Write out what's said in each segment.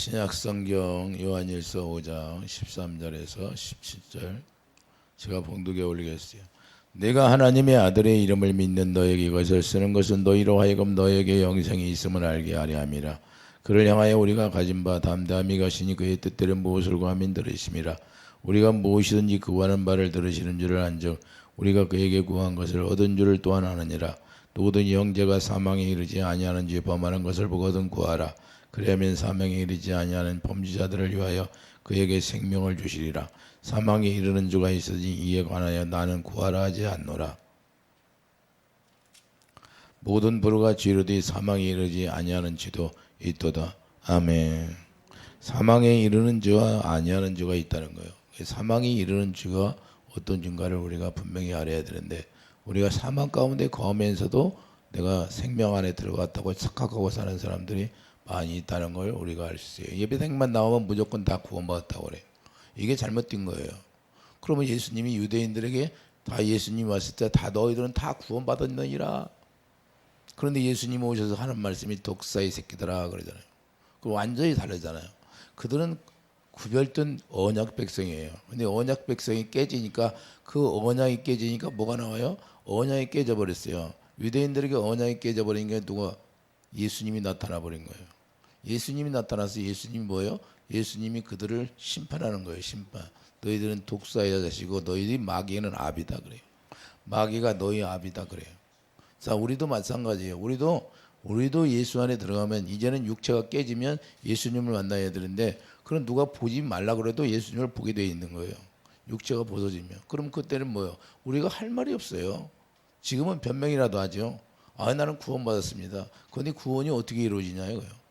신약성경 요한일서 5장 13절에서 17절 제가 봉독에 올리겠어요. 내가 하나님의 아들의 이름을 믿는 너에게 이것을 쓰는 것은 너희로 하여금 너에게 영생이 있음을 알게 하려 함이라. 그를 향하여 우리가 가진 바 담대함이 가시니 그의 뜻대로 무엇을 구하면 들으심이라. 우리가 무엇이든지 구하는 바를 들으시는 줄을 안즉 우리가 그에게 구한 것을 얻은 줄을 또한 아느니라. 모든 형제가 사망에 이르지 아니하는 죄 범하는 것을 보거든 구하라. 그리하면 사망에 이르지 아니하는 범죄자들을 위하여 그에게 생명을 주시리라. 사망에 이르는 주가 있으니 이에 관하여 나는 구하라 하지 않노라. 모든 부르가 지르되 사망에 이르지 아니하는 죄도 있도다. 아멘. 사망에 이르는 죄와 아니하는 죄가 있다는 거예요. 사망에 이르는 죄가 어떤 죄인가를 우리가 분명히 알아야 되는데, 우리가 사망 가운데 거하면서도 내가 생명 안에 들어갔다고 착각하고 사는 사람들이 많이 있다는 걸 우리가 알 수 있어요. 예배당만 나오면 무조건 다 구원받았다고 그래요. 이게 잘못된 거예요. 그러면 예수님이 유대인들에게 다 예수님 왔을 때 다 너희들은 다 구원받았느니라. 그런데 예수님이 오셔서 하는 말씀이 독사의 새끼들아 그러잖아요. 그럼 완전히 다르잖아요. 그들은 구별된 언약 백성이에요. 근데 언약 백성이 깨지니까, 그 언약이 깨지니까 뭐가 나와요? 언약이 깨져버렸어요. 유대인들에게 언약이 깨져버린 게 누가? 예수님이 나타나 버린 거예요. 예수님이 나타나서 예수님이 뭐예요? 예수님이 그들을 심판하는 거예요. 심판. 너희들은 독사의 자식이고 너희들이 마귀는 아비다 그래요. 마귀가 너희 아비다 그래요. 자, 우리도 마찬가지예요. 우리도 예수 안에 들어가면 이제는 육체가 깨지면 예수님을 만나야 되는데, 그럼 누가 보지 말라 그래도 예수님을 보게 돼 있는 거예요. 육체가 벗어지면. 그럼 그때는 뭐예요? 우리가 할 말이 없어요. 지금은 변명이라도 하죠. 아, 나는 구원받았습니다. 그런데 구원이 어떻게 이루어지냐 이거예요.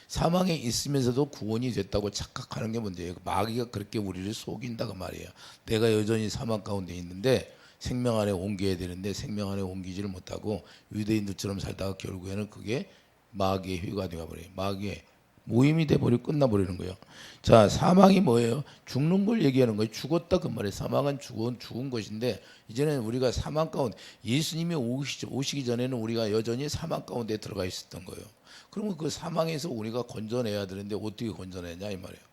사망에 있으면서도 구원이 됐다고 착각하는 게 문제예요. 마귀가 그렇게 우리를 속인다고 말이에요. 내가 여전히 사망 가운데 있는데 생명 안에 옮겨야 되는데 생명 안에 옮기지를 못하고 유대인들처럼 살다가 결국에는 그게 마귀의 휘가 되어버려요. 마귀의 모임이 돼버리고 끝나버리는 거예요. 자, 사망이 뭐예요? 죽는 걸 얘기하는 거예요. 죽었다 그 말이에요. 사망은 죽은 것인데, 이제는 우리가 사망 가운데, 예수님이 오시기 전에는 우리가 여전히 사망 가운데 들어가 있었던 거예요. 그러면 그 사망에서 우리가 건져내야 되는데 어떻게 건져내냐 이 말이에요.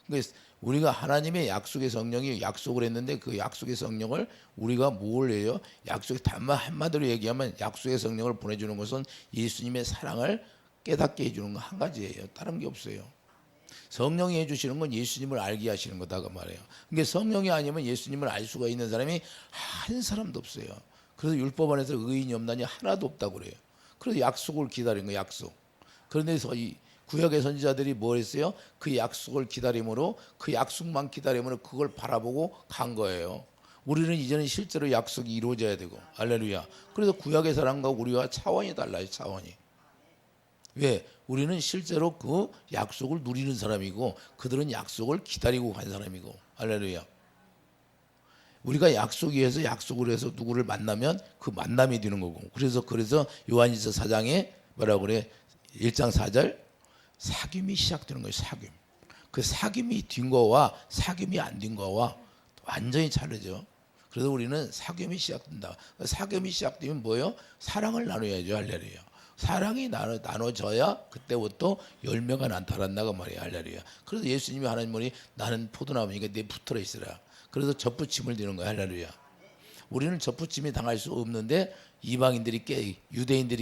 그러니까 우리가 하나님의 약속의 성령이 약속을 했는데, 그 약속의 성령을 우리가 뭘 해요? 약속의 한마디로 얘기하면 약속의 성령을 보내주는 것은 예수님의 사랑을 깨닫게 해주는 거 한 가지예요. 다른 게 없어요. 성령이 해주시는 건 예수님을 알게 하시는 거다 그 말이에요. 그러니까 성령이 아니면 예수님을 알 수가 있는 사람이 한 사람도 없어요. 그래서 율법 안에서 의인이 없나니 하나도 없다고 그래요. 그래서 약속을 기다린 거예요. 약속. 그런데 이 구약의 선지자들이 뭘 했어요? 그 약속을 기다림으로, 그 약속만 기다림으로 그걸 바라보고 간 거예요. 우리는 이제는 실제로 약속이 이루어져야 되고, 할렐루야. 그래서 구약의 사람과 우리와 차원이 달라요. 차원이. 왜? 우리는 실제로 그 약속을 누리는 사람이고, 그들은 약속을 기다리고 간 사람이고, 할렐루야. 우리가 약속이 해서 약속을 해서 누구를 만나면 그 만남이 되는 거고, 그래서 요한일서 4장에 뭐라고 그래? 1장 4절 사귐이 시작되는 거예요. 사귐. 그 사귐이 된 거와 사귐이 안 된 거와 완전히 다르죠. 그래서 우리는 사귐이 시작된다. 사귐이 시작되면 뭐예요? 사랑을 나눠야죠. 할렐루야. 사랑이 나눠져야 그때부터 열매가 나타난다고 말이에요. 할렐루야. 그래서 예수님이 하나님이 나는 포도나무니까 내 붙들어 있으라. 그래서 젖붙임을 드는 거예요. 할렐루야. 우리는 젖붙임이 당할 수 없는데, 유대인들이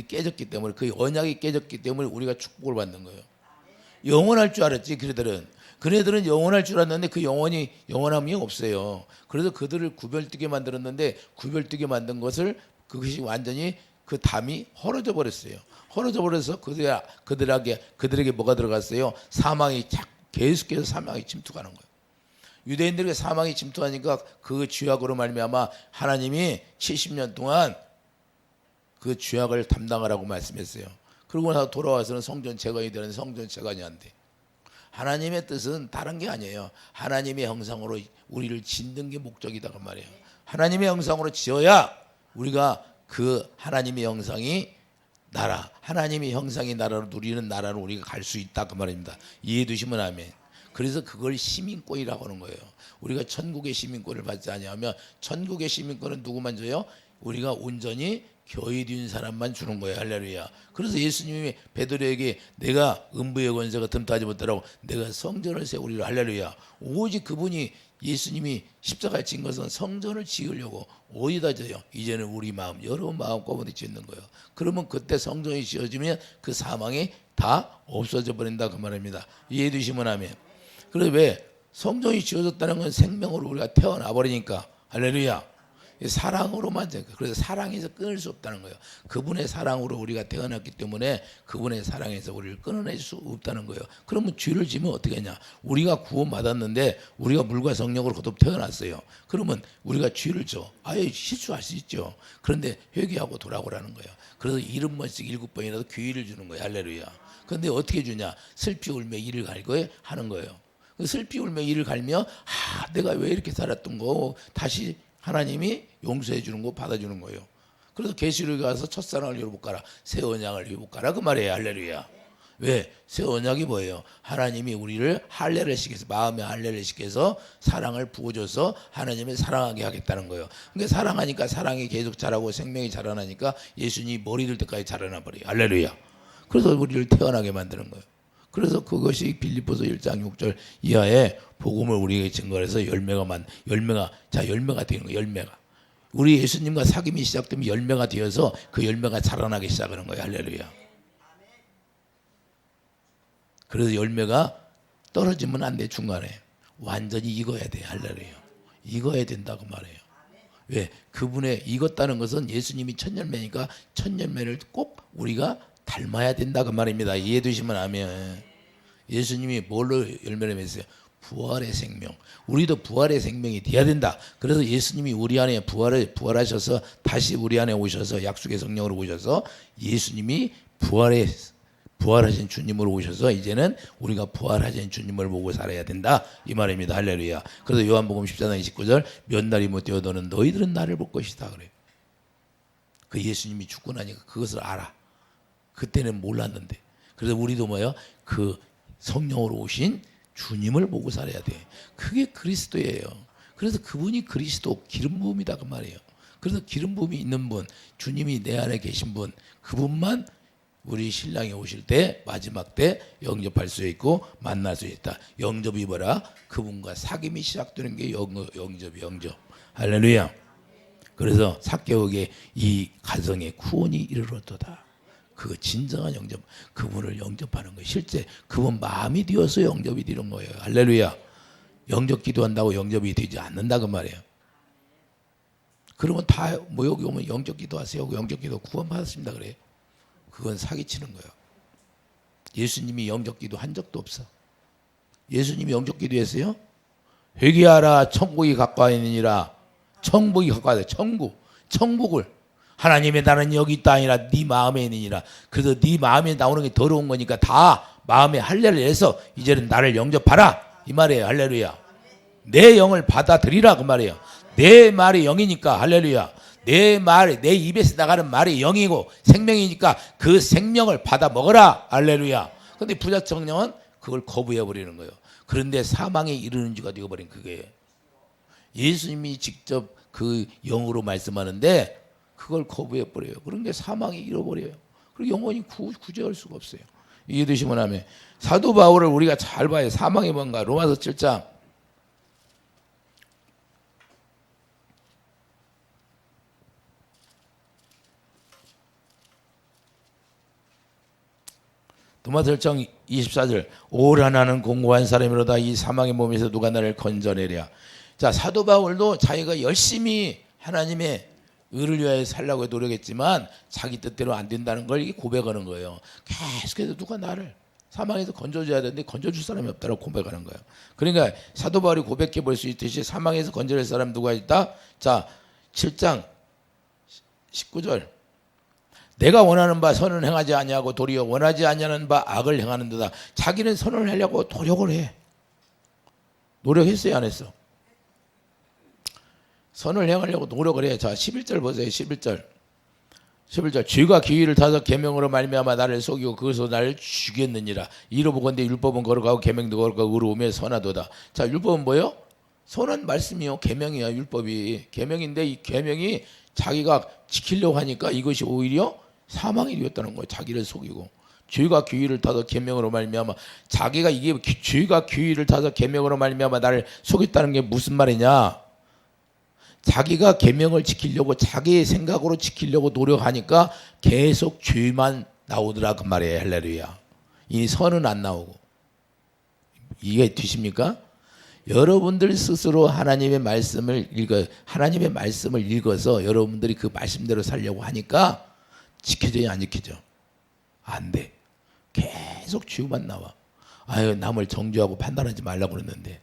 깨졌기 때문에, 그 언약이 깨졌기 때문에 우리가 축복을 받는 거예요. 영원할 줄 알았지. 그네들은 영원할 줄 알았는데 그 영원함이 없어요. 그래서 그들을 구별되게 만들었는데, 구별되게 만든 것을, 그것이 완전히 그 담이 헐어져 버렸어요. 헐어져 버려서 그들에게 뭐가 들어갔어요? 사망이 계속해서 사망이 침투하는 거예요. 유대인들에게 사망이 침투하니까 그 죄악으로 말미암아 하나님이 70년 동안 그 죄악을 담당하라고 말씀했어요. 그러고 나서 돌아와서는 성전 재건이 되는 성전 재건이 안 돼. 하나님의 뜻은 다른 게 아니에요. 하나님의 형상으로 우리를 짓는 게 목적이다 그 말이에요. 하나님의 형상으로 지어야 우리가 그 하나님의 형상이 나라, 하나님의 형상이 나라로 누리는 나라로 우리가 갈 수 있다 그 말입니다. 이해해 두시면 아멘. 그래서 그걸 시민권이라고 하는 거예요. 우리가 천국의 시민권을 받지 아니하면, 천국의 시민권은 누구만 줘요? 우리가 온전히 교회된 사람만 주는 거예요. 할렐루야. 그래서 예수님이 베드로에게 내가 음부의 권세가 틈타지 못하라고 내가 성전을 세우리라. 할렐루야. 오직 그분이 예수님이 십자가에 진 것은 성전을 지으려고 어디다 져요? 이제는 우리 마음, 여러분 마음 가운데 짓는 거예요. 그러면 그때 성전이 지어지면 그 사망이 다 없어져 버린다 그 말입니다. 이해해 주시면 아멘. 그래서 왜 성전이 지어졌다는 건 생명으로 우리가 태어나 버리니까 할렐루야. 사랑으로만 돼. 그래서 사랑에서 끊을 수 없다는 거예요. 그분의 사랑으로 우리가 태어났기 때문에 그분의 사랑에서 우리를 끊어낼 수 없다는 거예요. 그러면 죄를 지면 어떻게 하냐? 우리가 구원받았는데 우리가 물과 성령으로 거듭 태어났어요. 그러면 우리가 죄를 져. 아예 실수할 수 있죠. 그런데 회개하고 돌아오라는 거예요. 그래서 70번씩 7번이라도 기회를 주는 거예요. 할렐루야. 그런데 어떻게 주냐? 슬피 울며 이를 갈고에 하는 거예요. 슬피 울며 이를 갈며 내가 왜 이렇게 살았던 거 다시 하나님이 용서해 주는 거 받아주는 거예요. 그래서 계시록에 가서 첫사랑을 회복하라, 새 언약을 회복하라 그 말이에요. 할렐루야. 왜? 새 언약이 뭐예요? 하나님이 우리를 할례를 시켜서 마음의 할례를 시켜서 사랑을 부어줘서 하나님을 사랑하게 하겠다는 거예요. 그러니까 사랑하니까 사랑이 계속 자라고 생명이 자라나니까 예수님이 머리 들 때까지 자라나 버려요. 할렐루야. 그래서 우리를 태어나게 만드는 거예요. 그래서 그것이 빌립보서 1장 6절 이하에 복음을 우리에게 증거해서 열매가 되는 거예요. 열매가. 우리 예수님과 사귐이 시작되면 열매가 되어서 그 열매가 자라나기 시작하는 거예요. 할렐루야. 그래서 열매가 떨어지면 안 돼. 중간에 완전히 익어야 돼. 할렐루야. 익어야 된다고 말해요. 왜? 그분의 익었다는 것은 예수님이 첫 열매니까 첫 열매를 꼭 우리가 닮아야 된다 그 말입니다. 이해해 주시면 아멘. 예수님이 뭘로 열매를 맺었어요? 부활의 생명. 우리도 부활의 생명이 돼야 된다. 그래서 예수님이 우리 안에 부활하셔서 다시 우리 안에 오셔서 약속의 성령으로 오셔서 예수님이 부활하신 주님으로 오셔서 이제는 우리가 부활하신 주님을 보고 살아야 된다 이 말입니다. 할렐루야. 그래서 요한복음 14장 29절 몇 날이 못 되어도는 너희들은 나를 볼 것이다 그래요. 그 예수님이 죽고 나니까 그것을 알아. 그때는 몰랐는데. 그래서 우리도 뭐예요? 그 성령으로 오신 주님을 보고 살아야 돼. 그게 그리스도예요. 그래서 그분이 그리스도 기름 부음이다 그 말이에요. 그래서 기름 부음이 있는 분, 주님이 내 안에 계신 분, 그분만 우리 신랑이 오실 때 마지막 때 영접할 수 있고 만날 수 있다. 영접이 뭐라? 그분과 사귐이 시작되는 게 영접. 할렐루야. 그래서 삭개옥의 이 가정에 구원이 이르렀도다. 그 진정한 영접, 그분을 영접하는 거예요. 실제 그분 마음이 되어서 영접이 되는 거예요. 할렐루야. 영접 기도한다고 영접이 되지 않는다 그 말이에요. 그러면 다 뭐 여기 오면 영접 기도하세요. 영접 기도 구원 받았습니다 그래요. 그건 사기치는 거예요. 예수님이 영접 기도 한 적도 없어. 예수님이 영접 기도했어요? 회개하라 천국이 가까이 있느니라. 천국이 가까이 있다. 천국을 하나님의 나라는 여기 있다 아니라 네 마음에 있느니라. 그래서 네 마음에 나오는 게 더러운 거니까 다 마음에 할례를 해서 이제는 나를 영접하라 이 말이에요. 할렐루야. 내 영을 받아들이라 그 말이에요. 내 말이 영이니까 할렐루야. 내 말, 내 입에서 나가는 말이 영이고 생명이니까 그 생명을 받아 먹어라 할렐루야. 근데 부자청령은 그걸 거부해 버리는 거예요. 그런데 사망에 이르는 지가 되어버린 그거예요. 예수님이 직접 그 영으로 말씀하는데 그걸 거부해 버려요. 그런데 사망이 잃어버려요. 그리고 영원히 구제할 수가 없어요. 이해되시면 하면 사도 바울을 우리가 잘 봐요. 사망이 뭔가 로마서 7장 로마서 7장 24절 오라 나는 공고한 사람이로다 이 사망의 몸에서 누가 나를 건져내랴. 자, 사도 바울도 자기가 열심히 하나님의 의를 위하여 살려고 노력했지만 자기 뜻대로 안 된다는 걸 고백하는 거예요. 계속해서 누가 나를 사망에서 건져줘야 되는데 건져줄 사람이 없다고 고백하는 거예요. 그러니까 사도 바울이 고백해 볼 수 있듯이 사망에서 건져낼 사람 누가 있다? 자, 7장 19절 내가 원하는 바 선을 행하지 아니하고 도리어 원하지 아니하는 바 악을 행하는 데다. 자기는 선을 하려고 노력을 해. 노력했어요 안 했어? 선을 행하려고 노력을 해. 자 11절 보세요. 11절 죄가 기회를 타서 계명으로 말미암아 나를 속이고 그것으로 나를 죽였느니라. 이로 보건대 율법은 거룩하고 계명도 거룩하고 의로움에 선하도다. 자 율법은 뭐예요? 선한 말씀이요. 계명이야. 율법이 계명인데 이 계명이 자기가 지키려고 하니까 이것이 오히려 사망이 되었다는 거예요. 자기를 속이고. 죄가 규의를 타서 계명으로 말미암아, 자기가 이게 죄가 규의를 타서 계명으로 말미암아 나를 속였다는 게 무슨 말이냐? 자기가 계명을 지키려고 자기의 생각으로 지키려고 노력하니까 계속 죄만 나오더라 그 말이에요. 할렐루야. 이 선은 안 나오고. 이게 되십니까? 여러분들 스스로 하나님의 말씀을 읽어서 여러분들이 그 말씀대로 살려고 하니까 지켜져야 안 지켜져? 안 돼. 계속 죄만 나와. 아유, 남을 정죄하고 판단하지 말라고 그랬는데,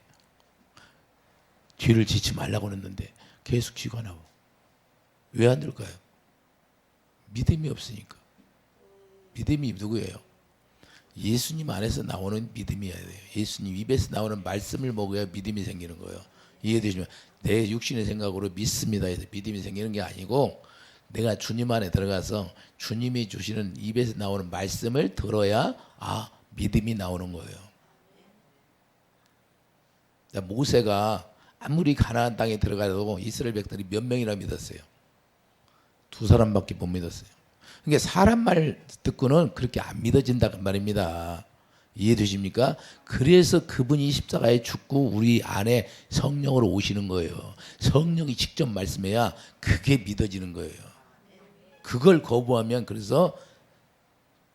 죄를 짓지 말라고 그랬는데 계속 죄가 나와. 왜 안 될까요? 믿음이 없으니까. 믿음이 누구예요? 예수님 안에서 나오는 믿음이어야 돼요. 예수님 입에서 나오는 말씀을 먹어야 믿음이 생기는 거예요. 이해되시면, 내 육신의 생각으로 믿습니다 해서 믿음이 생기는 게 아니고, 내가 주님 안에 들어가서 주님이 주시는 입에서 나오는 말씀을 들어야 믿음이 나오는 거예요. 모세가 아무리 가나안 땅에 들어가도 이스라엘 백성들이 몇 명이나 믿었어요? 2사람밖에 못 믿었어요. 그러니까 사람 말 듣고는 그렇게 안 믿어진다 그 말입니다. 이해되십니까? 그래서 그분이 십자가에 죽고 우리 안에 성령으로 오시는 거예요. 성령이 직접 말씀해야 그게 믿어지는 거예요. 그걸 거부하면 그래서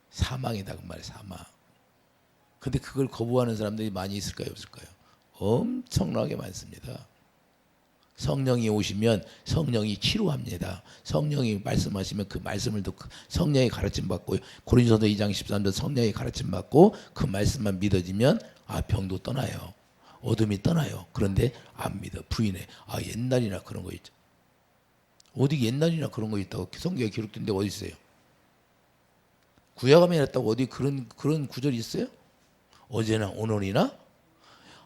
사망이다 그 말이에요. 사망. 근데 그걸 거부하는 사람들이 많이 있을까요? 없을까요? 엄청나게 많습니다. 성령이 오시면 성령이 치료합니다. 성령이 말씀하시면 그 말씀을 듣고 성령의 가르침 받고, 고린도서 2장 13절 성령의 가르침 받고 그 말씀만 믿어지면 병도 떠나요. 어둠이 떠나요. 그런데 안 믿어. 부인해. 옛날이나 그런 거 있죠. 어디 옛날이나 그런 거 있다고 성경에 기록된 데가 어디 있어요? 구약하면 했다고 어디 그런 구절이 있어요? 어제나 오늘이나?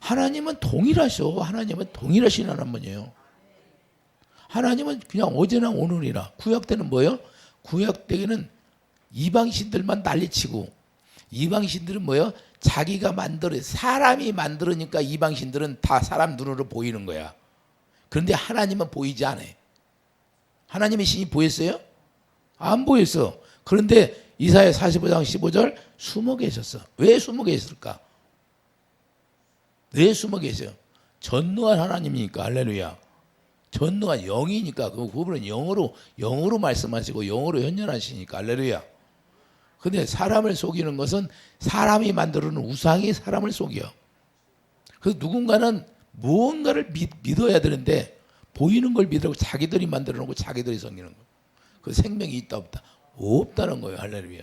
하나님은 동일하셔. 하나님은 동일하신 하나님이에요. 하나님은 그냥 어제나 오늘이나. 구약 때는 뭐예요? 구약 때에는 이방신들만 난리치고, 이방신들은 뭐예요? 자기가 사람이 만들으니까 이방신들은 다 사람 눈으로 보이는 거야. 그런데 하나님은 보이지 않아. 하나님의 신이 보였어요? 안 보였어. 그런데 이사야 45장 15절 숨어 계셨어. 왜 숨어 계셨을까? 왜 숨어 계세요? 전능한 하나님이니까. 할렐루야. 전능한 영이니까. 그분은 영으로 말씀하시고 영으로 현현하시니까. 할렐루야. 근데 사람을 속이는 것은 사람이 만들어놓은 우상이 사람을 속여. 그래서 누군가는 무언가를 믿어야 되는데 보이는 걸 믿으라고 자기들이 만들어놓고 자기들이 섬기는 거예요. 그 생명이 있다 없다? 없다는 거예요. 할렐루야.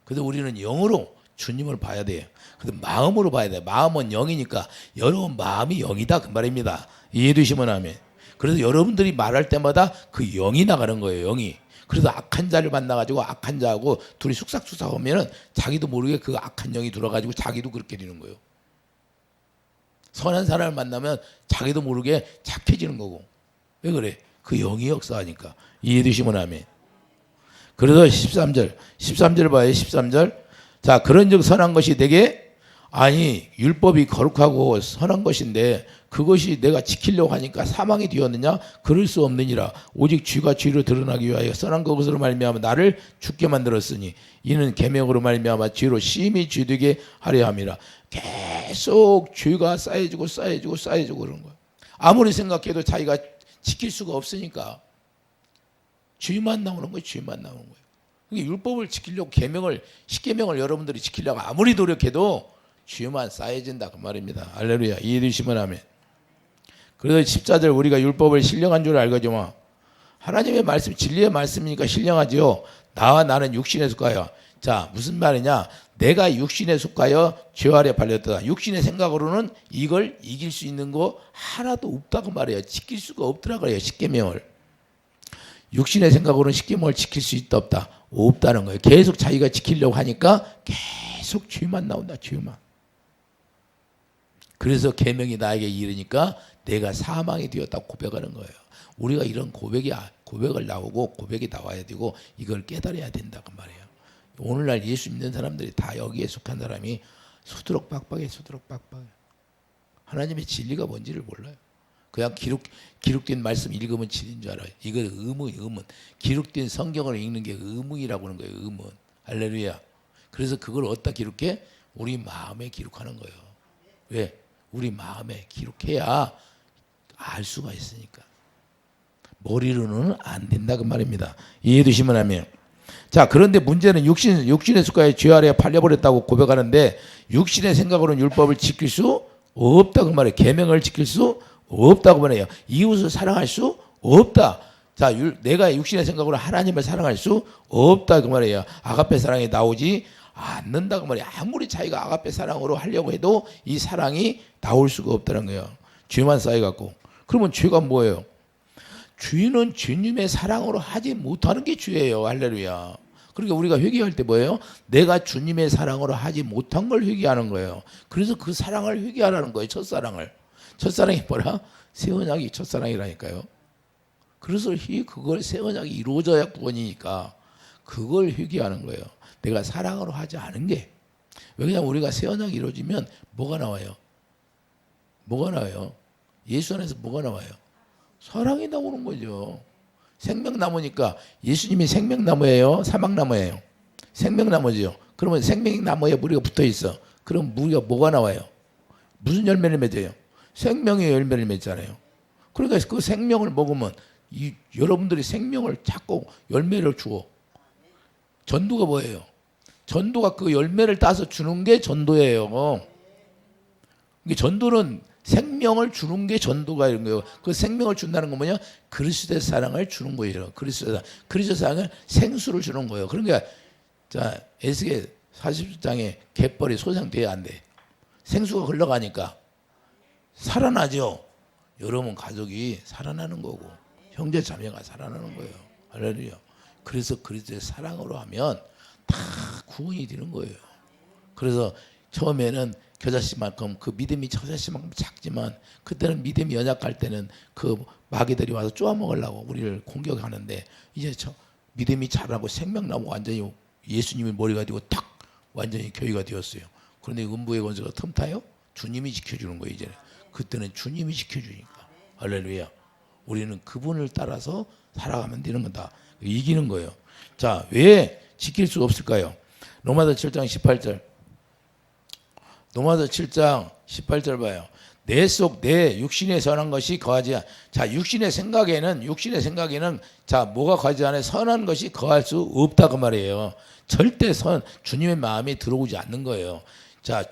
그래서 우리는 영으로 주님을 봐야 돼요. 근데 마음으로 봐야 돼요. 마음은 영이니까 여러분 마음이 영이다 그 말입니다. 이해되시면 아멘. 그래서 여러분들이 말할 때마다 그 영이 나가는 거예요. 영이. 그래서 악한 자를 만나가지고 악한 자하고 둘이 쑥삭쑥삭 하면은 자기도 모르게 그 악한 영이 들어가지고 자기도 그렇게 되는 거예요. 선한 사람을 만나면 자기도 모르게 착해지는 거고. 왜 그래? 그 영이 역사하니까. 이해되시면 아멘. 그래서 13절 봐요. 13절. 자, 그런즉 선한 것이 내게, 율법이 거룩하고 선한 것인데 그것이 내가 지키려고 하니까 사망이 되었느냐? 그럴 수 없느니라. 오직 죄가 죄로 드러나기 위하여 선한 것으로 말미암아 나를 죽게 만들었으니 이는 계명으로 말미암아 죄로 심히 죄되게 하려 함이라. 계속 죄가 쌓여지고 그런 거예요. 아무리 생각해도 자기가 지킬 수가 없으니까 죄만 나오는 거예요. 죄만 나오는 거예요. 율법을 지키려고 십계명을 여러분들이 지키려고 아무리 노력해도 죄만 쌓여진다 그 말입니다. 할렐루야. 이해되시면 아멘. 그래서 14절 우리가 율법을 신령한 줄 알거지만 하나님의 말씀 진리의 말씀이니까 신령하지요. 나와 나는 육신에 속하여. 자, 무슨 말이냐? 내가 육신에 속하여 죄 아래 팔렸다. 육신의 생각으로는 이걸 이길 수 있는 거 하나도 없다고 말해요. 지킬 수가 없더라 그래요. 십계명을. 육신의 생각으로는 십계명을 지킬 수 있다 없다? 없다는 거예요. 계속 자기가 지키려고 하니까 계속 죄만 나온다. 죄만. 그래서 계명이 나에게 이르니까 내가 사망이 되었다고 고백하는 거예요. 우리가 이런 고백을 나오고 고백이 나와야 되고 이걸 깨달아야 된다 그 말이에요. 오늘날 예수 믿는 사람들이 다 여기에 속한 사람이 소드럭박박해. 하나님의 진리가 뭔지를 몰라요. 그냥 기록된 말씀 읽으면 진인 줄 알아요. 이거 의문. 기록된 성경을 읽는 게 의문이라고 하는 거예요. 의문. 할렐루야. 그래서 그걸 어디다 기록해? 우리 마음에 기록하는 거예요. 왜? 우리 마음에 기록해야 알 수가 있으니까. 머리로는 안 된다 그 말입니다. 이해해 주시면 하면. 자, 그런데 문제는 육신의 습관에 죄 아래에 팔려버렸다고 고백하는데 육신의 생각으로는 율법을 지킬 수 없다고 말해요. 계명을 지킬 수 없다고 말해요. 이웃을 사랑할 수 없다. 자, 내가 육신의 생각으로 하나님을 사랑할 수 없다고 말해요. 아가페 사랑이 나오지 않는다고 말해요. 아무리 자기가 아가페 사랑으로 하려고 해도 이 사랑이 나올 수가 없다는 거예요. 죄만 쌓여갖고. 그러면 죄가 뭐예요? 죄는 주님의 사랑으로 하지 못하는 게 죄예요. 할렐루야. 그러니까 우리가 회개할 때 뭐예요? 내가 주님의 사랑으로 하지 못한 걸 회개하는 거예요. 그래서 그 사랑을 회개하라는 거예요. 첫사랑을. 첫사랑이 뭐라? 새 언약이 첫사랑이라니까요. 그래서 그걸 새 언약이 이루어져야 구원이니까 그걸 회개하는 거예요. 내가 사랑으로 하지 않은 게. 왜냐하면 우리가 새 언약이 이루어지면 뭐가 나와요? 뭐가 나와요? 예수 안에서 뭐가 나와요? 사랑이 나오는 거죠. 생명나무니까 예수님이 생명나무예요? 사막나무예요? 생명나무죠. 그러면 생명나무에 무리가 붙어 있어. 그럼 무리가 뭐가 나와요? 무슨 열매를 맺어요? 생명의 열매를 맺잖아요. 그러니까 그 생명을 먹으면 여러분들이 생명을 찾고 열매를 주어. 전도가 뭐예요? 전도가 그 열매를 따서 주는 게 전도예요. 전도는 생명을 주는 게 전도가 이런 거예요. 그 생명을 준다는 건 뭐냐? 그리스도의 사랑을 주는 거예요. 그리스도의 사랑을 생수를 주는 거예요. 그러니까 자, 에스겔 40장에 갯벌이 소생돼야 안 돼. 생수가 흘러가니까 살아나죠. 여러분 가족이 살아나는 거고 형제 자매가 살아나는 거예요. 할렐루야. 그래서 그리스도의 사랑으로 하면 다 구원이 되는 거예요. 그래서 처음에는 겨자씨만큼 그 믿음이 겨자씨만큼 작지만 그때는 믿음이 연약할 때는 그 마귀들이 와서 쪼아 먹으려고 우리를 공격하는데 이제 믿음이 자라고 생명나무 완전히 예수님이 머리가 되고 딱 완전히 교회가 되었어요. 그런데 음부의 권세가 틈타요? 주님이 지켜주는 거예요. 이제는 그때는 주님이 지켜주니까. 할렐루야. 우리는 그분을 따라서 살아가면 되는 거다. 이기는 거예요. 자, 왜 지킬 수 없을까요? 로마서 7장 18절. 로마서 7장 18절 봐요. 내 육신에 선한 것이 거하지 자, 육신의 생각에는 자, 뭐가 거하지 않아요? 선한 것이 거할 수 없다고 말이에요. 절대 주님의 마음이 들어오지 않는 거예요. 자,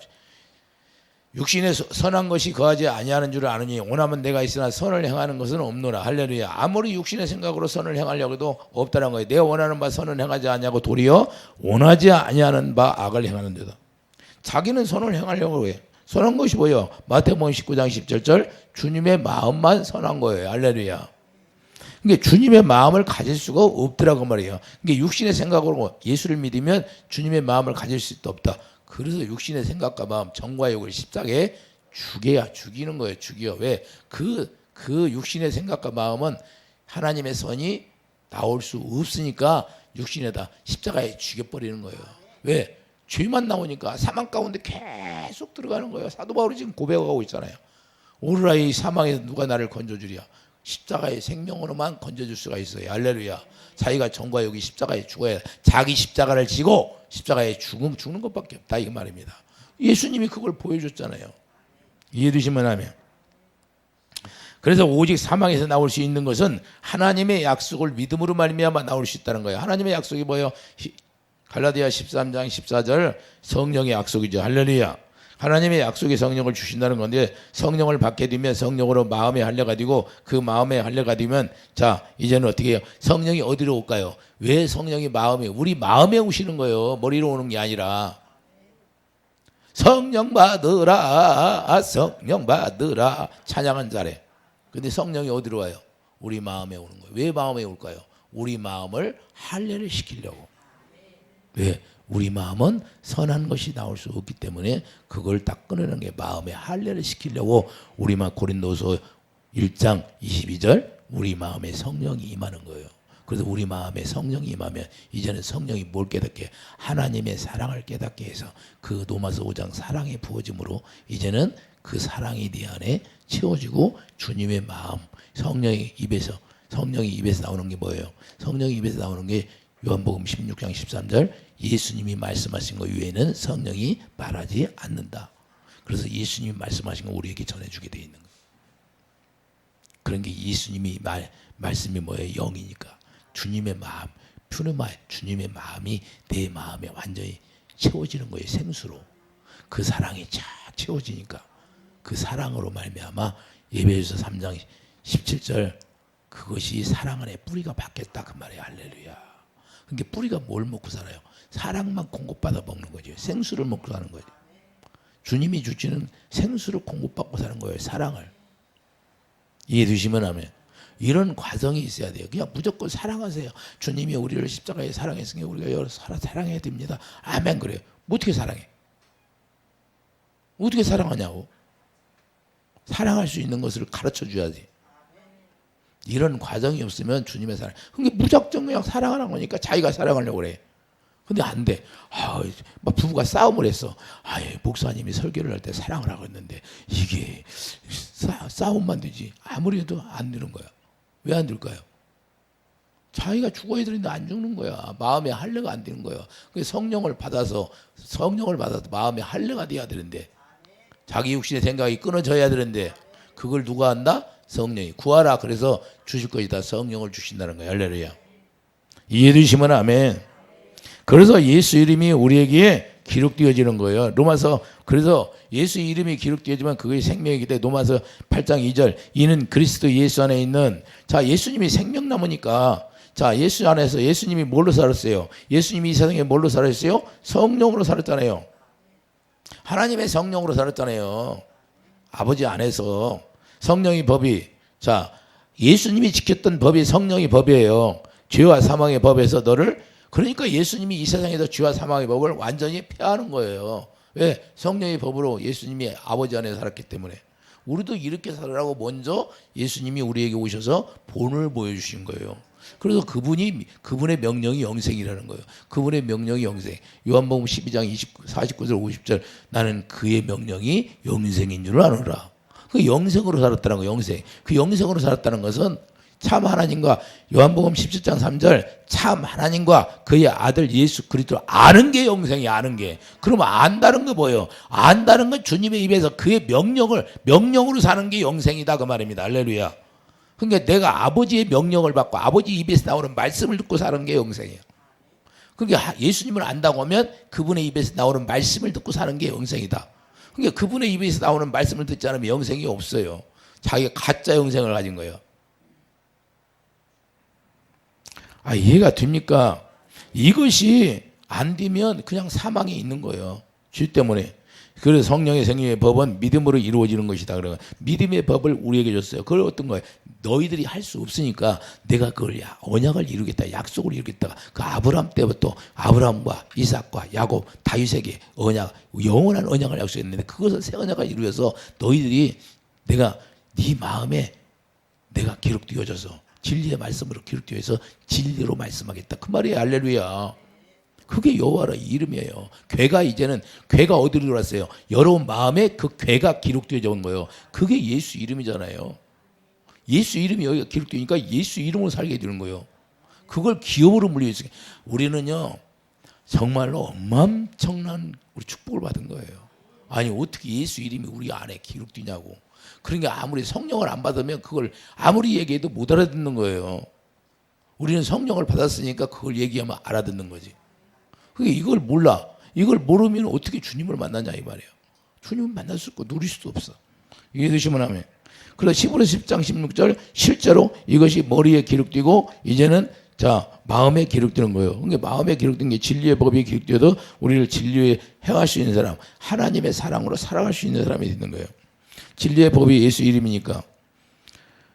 육신에 선한 것이 거하지 아니하는 줄 아느니 원하면 내가 있으나 선을 행하는 것은 없노라. 할렐루야. 아무리 육신의 생각으로 선을 행하려고 해도 없다는 거예요. 내가 원하는 바 선을 행하지 아니하고 도리어 원하지 아니하는 바 악을 행하는 데다. 자기는 선을 행하려고 해. 선한 것이 뭐예요? 마태복음 19장 17절 주님의 마음만 선한 거예요. 할렐루야. 그러니까 주님의 마음을 가질 수가 없더라고 말이에요. 그러니까 육신의 생각으로 예수를 믿으면 주님의 마음을 가질 수 없다. 그래서 육신의 생각과 마음, 정과 욕을 십자가에 죽이는 거예요. 죽여. 왜? 그 육신의 생각과 마음은 하나님의 선이 나올 수 없으니까 육신에다 십자가에 죽여버리는 거예요. 왜? 죄만 나오니까 사망 가운데 계속 들어가는 거예요. 사도 바울이 지금 고백하고 있잖아요. 오르라 이 사망에서 누가 나를 건져주랴. 십자가의 생명으로만 건져줄 수가 있어요. 할렐루야. 자기가 정과 욕이 십자가에 죽어야 자기 십자가를 지고 십자가에 죽는 것밖에 없다 이 말입니다. 예수님이 그걸 보여줬잖아요. 이해되시면 하면. 그래서 오직 사망에서 나올 수 있는 것은 하나님의 약속을 믿음으로 말미암아 나올 수 있다는 거예요. 하나님의 약속이 뭐예요? 갈라디아 13장 14절 성령의 약속이죠. 할렐루야. 하나님의 약속의 성령을 주신다는 건데 성령을 받게 되면 성령으로 마음에 할례가 되고 그 마음에 할례가 되면 자 이제는 어떻게 해요? 성령이 어디로 올까요? 왜 성령이 우리 마음에 오시는 거예요. 머리로 오는 게 아니라. 성령 받으라 성령 받으라 찬양한 자래. 근데 성령이 어디로 와요? 우리 마음에 오는 거예요. 왜 마음에 올까요? 우리 마음을 할례를 시키려고. 왜? 우리 마음은 선한 것이 나올 수 없기 때문에 그걸 딱 끊어내는 게 마음의 할례를 시키려고 고린도서 1장 22절 우리 마음에 성령이 임하는 거예요. 그래서 우리 마음에 성령이 임하면 이제는 성령이 뭘 깨닫게? 하나님의 사랑을 깨닫게 해서 그 로마서 5장 사랑이 부어짐으로 이제는 그 사랑이 네 안에 채워지고 주님의 마음, 성령이 입에서 나오는 게 뭐예요? 성령이 입에서 나오는 게 요한복음 16장 13절 예수님이 말씀하신 것 외에는 성령이 말하지 않는다. 그래서 예수님이 말씀하신 거 우리에게 전해주게 돼 있는 거예요. 그런 게 예수님이 말씀이 뭐예요? 영이니까. 주님의 마음, 푸르마 주님의 마음이 내 마음에 완전히 채워지는 거예요. 생수로. 그 사랑이 쫙 채워지니까 그 사랑으로 말미암아 에베소서 3장 17절 그것이 사랑 안에 뿌리가 박혔다 그 말이에요. 할렐루야. 그러니까 뿌리가 뭘 먹고 살아요? 사랑만 공급받아 먹는 거죠. 생수를 먹고 사는 거죠. 주님이 주시는 생수를 공급받고 사는 거예요. 사랑을. 이해되시면 하면 이런 과정이 있어야 돼요. 그냥 무조건 사랑하세요. 주님이 우리를 십자가에 사랑했으니 우리가 사랑해야 됩니다. 아멘. 그래요. 어떻게 사랑해? 어떻게 사랑하냐고. 사랑할 수 있는 것을 가르쳐 줘야지. 이런 과정이 없으면 주님의 사랑. 그러니까 무작정 그냥 사랑하라고 하니까 자기가 사랑하려고 그래. 근데 안 돼. 막 부부가 싸움을 했어. 목사님이 설교를 할 때 사랑을 하고 있는데 이게 싸움만 되지. 아무리 해도 안 되는 거야. 왜 안 될까요? 자기가 죽어야 되는데 안 죽는 거야. 마음에 할례가 안 되는 거야. 성령을 받아서 마음에 할례가 돼야 되는데 자기 육신의 생각이 끊어져야 되는데 그걸 누가 한다? 성령이. 구하라. 그래서 주실 것이다. 성령을 주신다는 거야. 할렐루야. 이해되시면 아멘. 그래서 예수 이름이 우리에게 기록되어지는 거예요. 로마서 그래서 예수 이름이 기록되어지면 그것이 생명이기 때문에 로마서 8장 2절 이는 그리스도 예수 안에 있는 자 예수님이 생명나무니까 자 예수 안에서 예수님이 뭘로 살았어요? 예수님이 이 세상에 뭘로 살았어요? 성령으로 살았잖아요. 하나님의 성령으로 살았잖아요. 아버지 안에서 성령의 법이 자 예수님이 지켰던 법이 성령의 법이에요. 죄와 사망의 법에서 너를 그러니까 예수님이 이 세상에서 죄와 사망의 법을 완전히 폐하는 거예요. 왜? 성령의 법으로 예수님이 아버지 안에 살았기 때문에 우리도 이렇게 살으라고 먼저 예수님이 우리에게 오셔서 본을 보여주신 거예요. 그래서 그분의 명령이 영생이라는 거예요. 그분의 명령이 영생. 요한복음 12장 49절 50절 나는 그의 명령이 영생인 줄 아노라. 그 영생으로 살았다는 거예요. 영생. 그 영생으로 살았다는 것은 참 하나님과 요한복음 17장 3절 참 하나님과 그의 아들 예수 그리스도를 아는 게 영생이야. 아는 게. 그러면 안다는 거 뭐예요? 안다는 건 주님의 입에서 그의 명령으로 사는 게 영생이다 그 말입니다. 할렐루야. 그러니까 내가 아버지의 명령을 받고 아버지 입에서 나오는 말씀을 듣고 사는 게 영생이에요. 그러니까 예수님을 안다고 하면 그분의 입에서 나오는 말씀을 듣고 사는 게 영생이다. 그러니까 그분의 입에서 나오는 말씀을 듣지 않으면 영생이 없어요. 자기가 가짜 영생을 가진 거예요. 이해가 됩니까? 이것이 안 되면 그냥 사망이 있는 거예요. 죄 때문에. 그래서 성령의 생명의 법은 믿음으로 이루어지는 것이다. 그러면 믿음의 법을 우리에게 줬어요. 그걸 어떤 거예요? 너희들이 할 수 없으니까 내가 그걸 언약을 이루겠다. 약속을 이루겠다. 그 아브라함 때부터 아브라함과 이삭과 야곱, 다윗에게 언약, 영원한 언약을 약속했는데 그것을 새 언약을 이루어서 너희들이 내가 네 마음에 내가 기록되어져서 진리의 말씀으로 기록되어서 진리로 말씀하겠다. 그 말이에요. 할렐루야. 그게 여호와의 이름이에요. 이제는 괴가 어디로 들어왔어요? 여러분 마음에 그 괴가 기록되어져 온 거예요. 그게 예수 이름이잖아요. 예수 이름이 여기가 기록되니까 예수 이름으로 살게 되는 거예요. 그걸 기업으로 물려주세요. 우리는요 정말로 엄청난 우리 축복을 받은 거예요. 아니 어떻게 예수 이름이 우리 안에 기록되냐고. 그러니까 아무리 성령을 안 받으면 그걸 아무리 얘기해도 못 알아듣는 거예요. 우리는 성령을 받았으니까 그걸 얘기하면 알아듣는 거지. 그게 이걸 몰라. 이걸 모르면 어떻게 주님을 만나냐 이 말이에요. 주님을 만날 수 없고 누릴 수도 없어. 이해되시면 하면. 그래서 히브리서 10장 16절 실제로 이것이 머리에 기록되고 이제는 자 마음에 기록되는 거예요. 그러니까 마음에 기록된 게 진리의 법이 기록되어도 우리를 진리에 행할 수 있는 사람, 하나님의 사랑으로 살아갈 수 있는 사람이 되는 거예요. 진리의 법이 예수 이름이니까.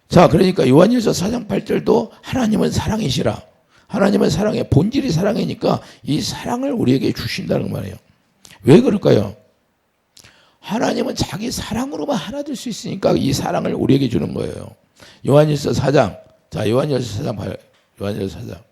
자 그러니까 요한일서 4장 8절도 하나님은 사랑이시라. 하나님은 사랑해. 본질이 사랑이니까 이 사랑을 우리에게 주신다는 말이에요. 왜 그럴까요? 하나님은 자기 사랑으로만 하나 될 수 있으니까 이 사랑을 우리에게 주는 거예요. 요한일서 4장. 자, 요한일서 4장 요한일서 4장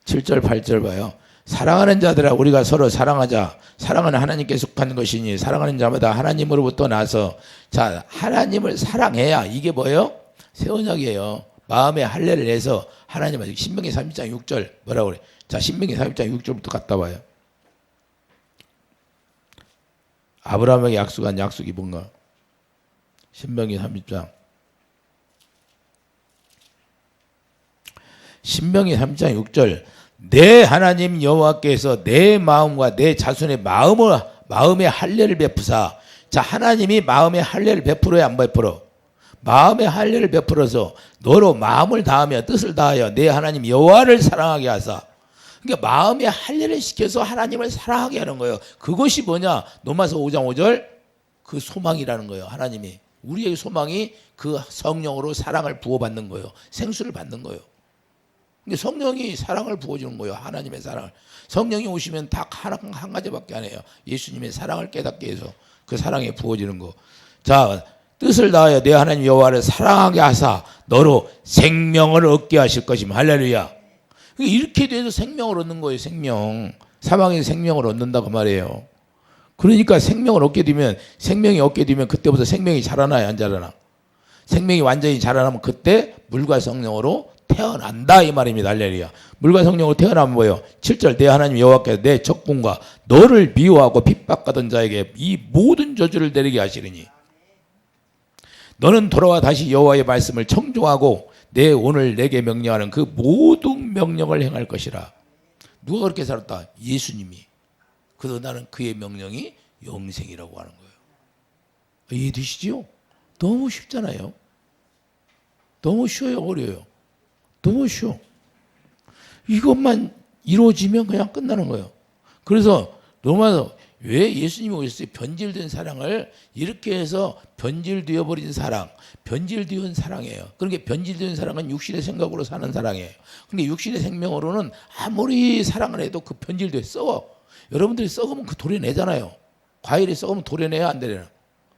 7절 8절 봐요. 사랑하는 자들아 우리가 서로 사랑하자. 사랑은 하나님께 속한 것이니 사랑하는 자마다 하나님으로부터 나서 자 하나님을 사랑해야 이게 뭐예요? 새 언약이에요. 마음의 할례를 내서 하나님을 신명기 30장 6절 뭐라고 그래? 자 신명기 30장 6절부터 갔다 봐요. 아브라함에게 약속한 약속이 뭔가? 신명기 30장 신명기 30장 6절 내 하나님 여호와께서 내 마음과 내 자손의 마음의 할례를 베푸사 자 하나님이 마음의 할례를 베풀어야 안 베풀어? 마음의 할례를 베풀어서 너로 마음을 다하며 뜻을 다하여 내 하나님 여호와를 사랑하게 하사 그러니까 마음의 할례를 시켜서 하나님을 사랑하게 하는 거예요. 그것이 뭐냐? 로마서 5장 5절 그 소망이라는 거예요. 하나님이 우리의 소망이 그 성령으로 사랑을 부어받는 거예요. 생수를 받는 거예요. 그러니까 성령이 사랑을 부어주는 거예요. 하나님의 사랑을. 성령이 오시면 딱 한 가지밖에 안 해요. 예수님의 사랑을 깨닫게 해서 그 사랑에 부어지는 거. 자 뜻을 다하여 내 하나님 여호와를 사랑하게 하사 너로 생명을 얻게 하실 것임. 할렐루야. 이렇게 돼서 생명을 얻는 거예요. 생명. 사망에서 생명을 얻는다 그 말이에요. 그러니까 생명을 얻게 되면 생명이 얻게 되면 그때부터 생명이 자라나요 안 자라나? 생명이 완전히 자라나면 그때 물과 성령으로 태어난다 이 말입니다. 할렐루야. 물과 성령으로 태어나면 뭐예요? 7절 내 하나님 여호와께서 내 적군과 너를 미워하고 핍박하던 자에게 이 모든 저주를 내리게 하시리니 너는 돌아와 다시 여호와의 말씀을 청종하고 내 오늘 내게 명령하는 그 모든 명령을 행할 것이라. 누가 그렇게 살았다? 예수님이. 그래서 나는 그의 명령이 영생이라고 하는 거예요. 이해되시죠? 너무 쉽잖아요. 너무 쉬워요, 어려워요? 너무 쉬워. 이것만 이루어지면 그냥 끝나는 거예요. 그래서 로마서 왜 예수님이 오셨어요? 변질된 사랑을 이렇게 해서 변질되어 버린 사랑, 변질되은 사랑이에요. 그러니까 변질된 사랑은 육신의 생각으로 사는 사랑이에요. 근데 육신의 생명으로는 아무리 사랑을 해도 그 변질돼 썩어. 여러분들이 썩으면 그 도려내잖아요. 과일이 썩으면 도려내야 안 되나?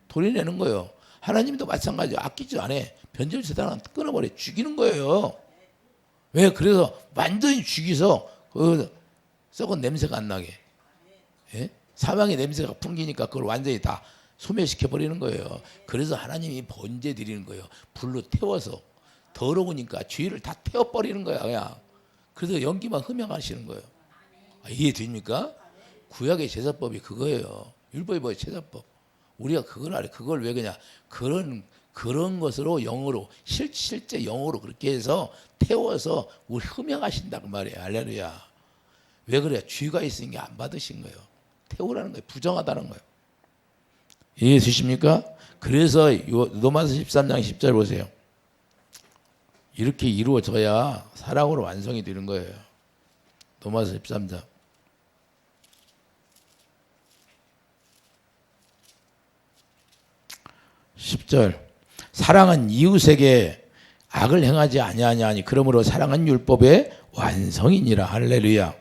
도려내는 거예요. 하나님도 마찬가지예요. 아끼지 않아. 변질된 사랑은 끊어버려. 죽이는 거예요. 왜? 그래서 완전히 죽이서 그 썩은 냄새가 안 나게. 예? 사망의 냄새가 풍기니까 그걸 완전히 다 소멸시켜 버리는 거예요. 그래서 하나님이 번제 드리는 거예요. 불로 태워서 더러우니까 죄를 다 태워 버리는 거야 그냥. 그래서 연기만 흠양하시는 거예요. 이해됩니까? 구약의 제사법이 그거예요. 율법이 뭐예요? 제사법. 우리가 그걸 알아요. 그걸 왜 그냥 그런 것으로 영으로 실제 영으로 그렇게 해서 태워서 우리 흠양하신다 그 말이에요. 할렐루야. 왜 그래요? 죄가 있으니까 안 받으신 거예요. 태우라는 거예요. 부정하다는 거예요. 이해 되십니까? 그래서 로마서 13장 10절 보세요. 이렇게 이루어져야 사랑으로 완성이 되는 거예요. 로마서 13장 10절 사랑은 이웃에게 악을 행하지 아니하니 그러므로 사랑은 율법의 완성이니라. 할렐루야.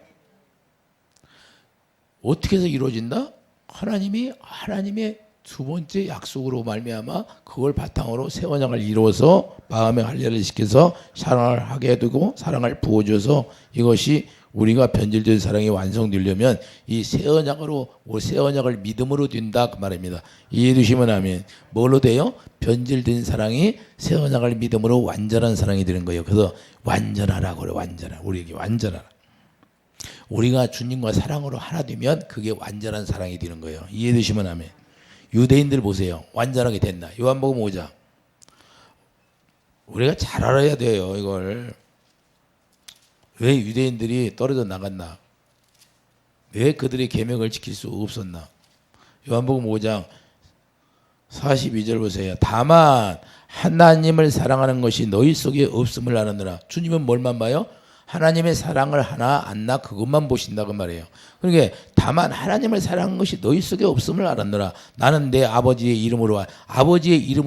어떻게 해서 이루어진다? 하나님의 두 번째 약속으로 말미암아 그걸 바탕으로 새 언약을 이루어서 마음의 할례를 시켜서 사랑을 하게 되고 사랑을 부어줘서 이것이 우리가 변질된 사랑이 완성되려면 이 새 언약을 믿음으로 된다 그 말입니다. 이해해 주시면 아멘. 뭘로 돼요? 변질된 사랑이 새 언약을 믿음으로 완전한 사랑이 되는 거예요. 그래서 완전하라고 그래. 우리에게 완전하라. 우리가 주님과 사랑으로 하나 되면 그게 완전한 사랑이 되는 거예요. 이해해 주시면 아멘. 유대인들 보세요. 완전하게 됐나? 요한복음 5장. 우리가 잘 알아야 돼요. 이걸. 왜 유대인들이 떨어져 나갔나? 왜 그들의 계명을 지킬 수 없었나? 요한복음 5장 42절 보세요. 다만 하나님을 사랑하는 것이 너희 속에 없음을 아느니라. 주님은 뭘만 봐요? 하나님의 사랑을 하나 안나 그것만 보신다 그 말이에요. 그러니까 다만 하나님을 사랑하는 것이 너희 속에 없음을 알았노라. 나는 내 아버지의 이름으로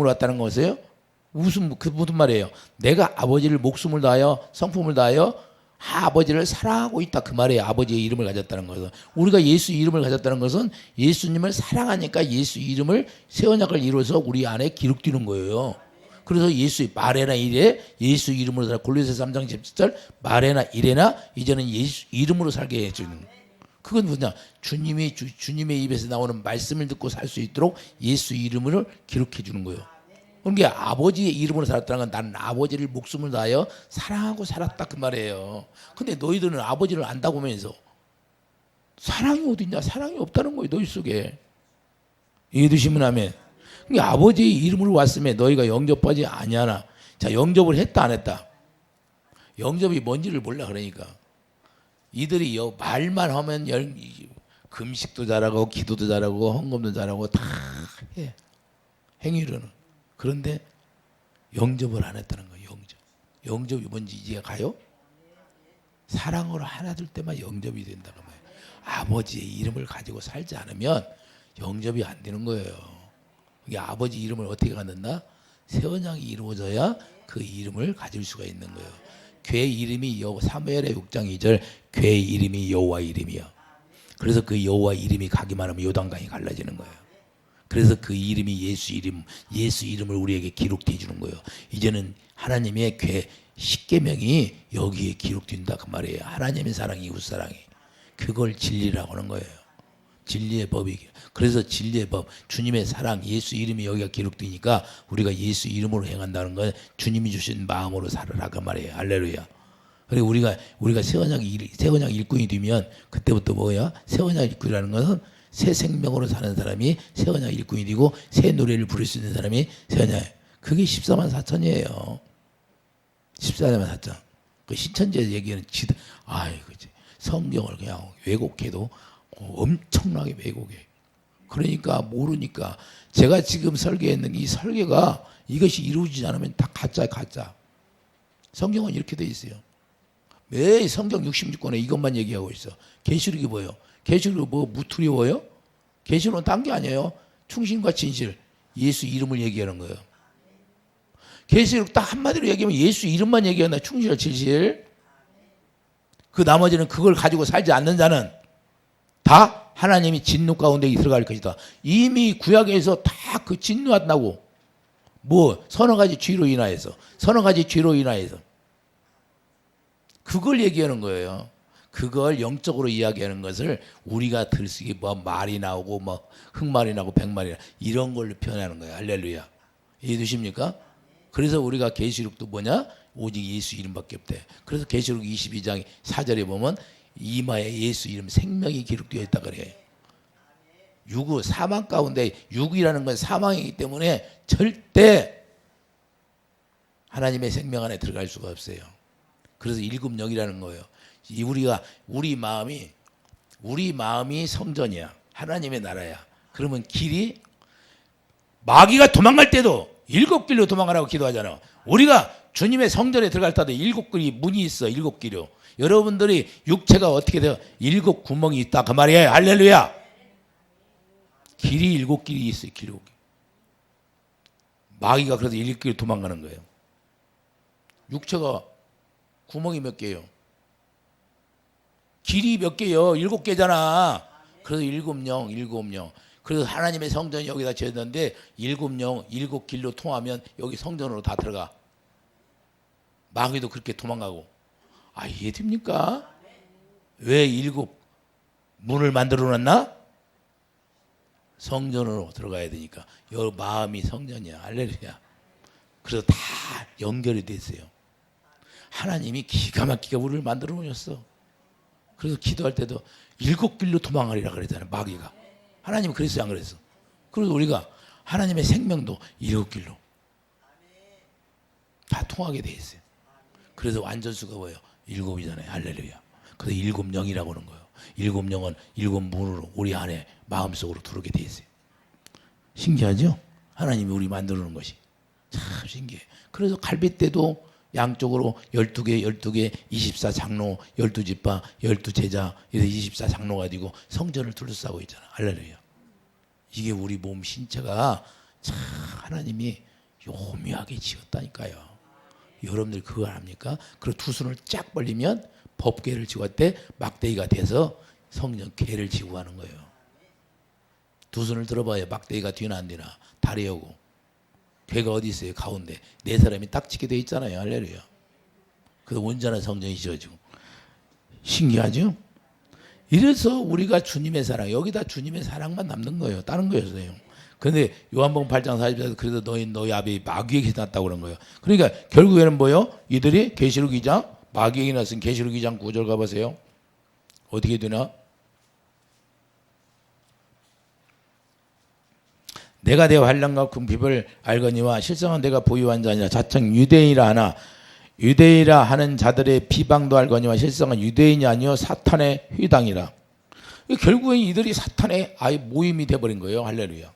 왔다는 것이에요. 무슨 말이에요? 내가 아버지를 목숨을 다하여 성품을 다하여 아버지를 사랑하고 있다 그 말이에요. 아버지의 이름을 가졌다는 것은. 우리가 예수 이름을 가졌다는 것은 예수님을 사랑하니까 예수 이름을 새 언약을 이루어서 우리 안에 기록되는 거예요. 그래서 예수 말해나 이래 예수 이름으로 살아. 골로새서 3장 17절 말해나 이래나 이제는 예수 이름으로 살게 해주는. 그건 뭐냐? 주님의 입에서 나오는 말씀을 듣고 살 수 있도록 예수 이름을 기록해 주는 거예요. 그러니까 아버지의 이름으로 살았다는 건 나는 아버지를 목숨을 다하여 사랑하고 살았다 그 말이에요. 근데 너희들은 아버지를 안다고 하면서 사랑이 어딨냐? 사랑이 없다는 거예요. 너희 속에. 이해되시면 아멘. 그러니까 아버지의 이름으로 왔음에 너희가 영접하지 아니하나. 자, 영접을 했다 안 했다? 영접이 뭔지를 몰라. 그러니까 이들이 말만 하면 금식도 잘하고 기도도 잘하고 헌금도 잘하고 다 해. 행위로는. 그런데 영접을 안 했다는 거예요. 영접이 뭔지 이해가 가요? 사랑으로 하나 둘 때만 영접이 된다는 거예요. 아버지의 이름을 가지고 살지 않으면 영접이 안 되는 거예요. 이게 아버지 이름을 어떻게 갖는다? 새 언약이 이루어져야 그 이름을 가질 수가 있는 거예요. 괴 이름이 사무엘의 6장 2절 괴 이름이 여호와 이름이야. 그래서 그 여호와 이름이 가기만 하면 요단강이 갈라지는 거예요. 그래서 그 이름이 예수 이름을 우리에게 기록돼 주는 거예요. 이제는 하나님의 괴 10계명이 여기에 기록된다 그 말이에요. 하나님의 사랑, 이웃 사랑이. 그걸 진리라고 하는 거예요. 진리의 법이. 그래서 진리의 법, 주님의 사랑, 예수 이름이 여기가 기록되니까 우리가 예수 이름으로 행한다는 건 주님이 주신 마음으로 살아라 그 말이에요. 할렐루야. 그리고 우리가 새 언약 일꾼이 되면 그때부터 뭐야? 새 언약 일꾼이라는 것은 새 생명으로 사는 사람이 새 언약 일꾼이 되고 새 노래를 부를 수 있는 사람이 새 언약. 그게 14만 4천이에요. 14만 4천. 그 신천지에서 얘기하는 그지. 성경을 그냥 왜곡해도 엄청나게 왜곡해. 그러니까 모르니까 제가 지금 설계했는 이 설계가 이것이 이루어지지 않으면 다 가짜야, 가짜. 성경은 이렇게 돼 있어요. 매일 성경 66권에 이것만 얘기하고 있어. 계시록이 뭐예요? 계시록이 뭐 두려워요? 계시록은 딴 게 아니에요. 충신과 진실, 예수 이름을 얘기하는 거예요. 계시록 딱 한마디로 얘기하면 예수 이름만 얘기한다. 충실과 진실. 그 나머지는 그걸 가지고 살지 않는 자는 다 하나님이 진노 가운데 들어갈 것이다. 이미 구약에서 다 그 진노한다고. 서너 가지 죄로 인하여서. 그걸 얘기하는 거예요. 그걸 영적으로 이야기하는 것을 우리가 들쓰기 말이 나오고 흑말이 나고 백말이 나고 이런 걸로 표현하는 거예요. 할렐루야. 이해되십니까? 그래서 우리가 계시록도 뭐냐? 오직 예수 이름밖에 없대. 그래서 계시록 22장 4절에 보면 이마에 예수 이름 생명이 기록되어 있다 그래요. 유구 사망 가운데 유구라는 건 사망이기 때문에 절대 하나님의 생명 안에 들어갈 수가 없어요. 그래서 일급영이라는 거예요. 우리 마음이 성전이야. 하나님의 나라야. 그러면 길이 마귀가 도망갈 때도 7길로 도망가라고 기도하잖아. 우리가 주님의 성전에 들어갈 때도 7길이 문이 있어. 7길로. 여러분들이 육체가 어떻게 돼요? 7구멍이 있다 그 말이에요. 할렐루야. 길이 7길이 있어요. 길이. 마귀가 그래서 7길로 도망가는 거예요. 육체가 구멍이 몇 개예요? 길이 몇 개예요? 7개잖아. 그래서 7영. 그래서 하나님의 성전이 여기다 지었는데 7길로 통하면 여기 성전으로 다 들어가. 마귀도 그렇게 도망가고. 이해됩니까? 왜 7 문을 만들어 놨나? 성전으로 들어가야 되니까. 여 마음이 성전이야. 할렐루야. 그래서 다 연결이 됐어요. 하나님이 기가 막히게 우리를 만들어 놓으셨어. 그래서 기도할 때도 7길로 도망가리라 그랬잖아요. 마귀가. 하나님은 그랬어요, 안 그랬어? 그래서 우리가 하나님의 생명도 7길로 다 통하게 돼 있어요. 그래서 완전수가 뭐예요? 7이잖아요. 할렐루야. 그래서 7영이라고 하는 거예요. 7영은 7문으로 우리 안에 마음속으로 들어오게 돼 있어요. 신기하죠? 하나님이 우리 만들어 놓은 것이. 참 신기해. 그래서 갈빗 때도 양쪽으로 12개 24장로 12지파 12제자 이래서 24장로가 되고 성전을 둘러싸고 있잖아. 할렐루야. 이게 우리 몸 신체가 참 하나님이 요묘하게 지었다니까요. 여러분들 그거 압니까? 그리고 두 손을 쫙 벌리면 법궤를 지고 때 막대기가 돼서 성전 궤를 지고 하는 거예요. 두 손을 들어봐야 막대기가 뒤나 안 뒤나 다리 오고. 교회가 어디 있어요? 가운데. 네 사람이 딱 찍게 돼 있잖아요. 할렐루야. 그 온전한 성령이 지어지고. 신기하죠? 이래서 우리가 주님의 사랑, 여기다 주님의 사랑만 남는 거예요. 다른 거였어요. 그런데 요한복음 8장 40절에서 그래서 너희 아비 마귀에게 났다고 그런 거예요. 그러니까 결국에는 뭐예요? 이들이 계시록 2장 마귀에게 났으니 계시록 2장 9절 가보세요. 어떻게 되나? 내가 내 환난과 궁핍을 알거니와 실상은 내가 보유한 자니라. 자청 유대인이라 하나 유대인이라 하는 자들의 비방도 알거니와 실상은 유대인이 아니요 사탄의 회당이라. 결국엔 이들이 사탄의 아예 모임이 돼버린 거예요. 할렐루야.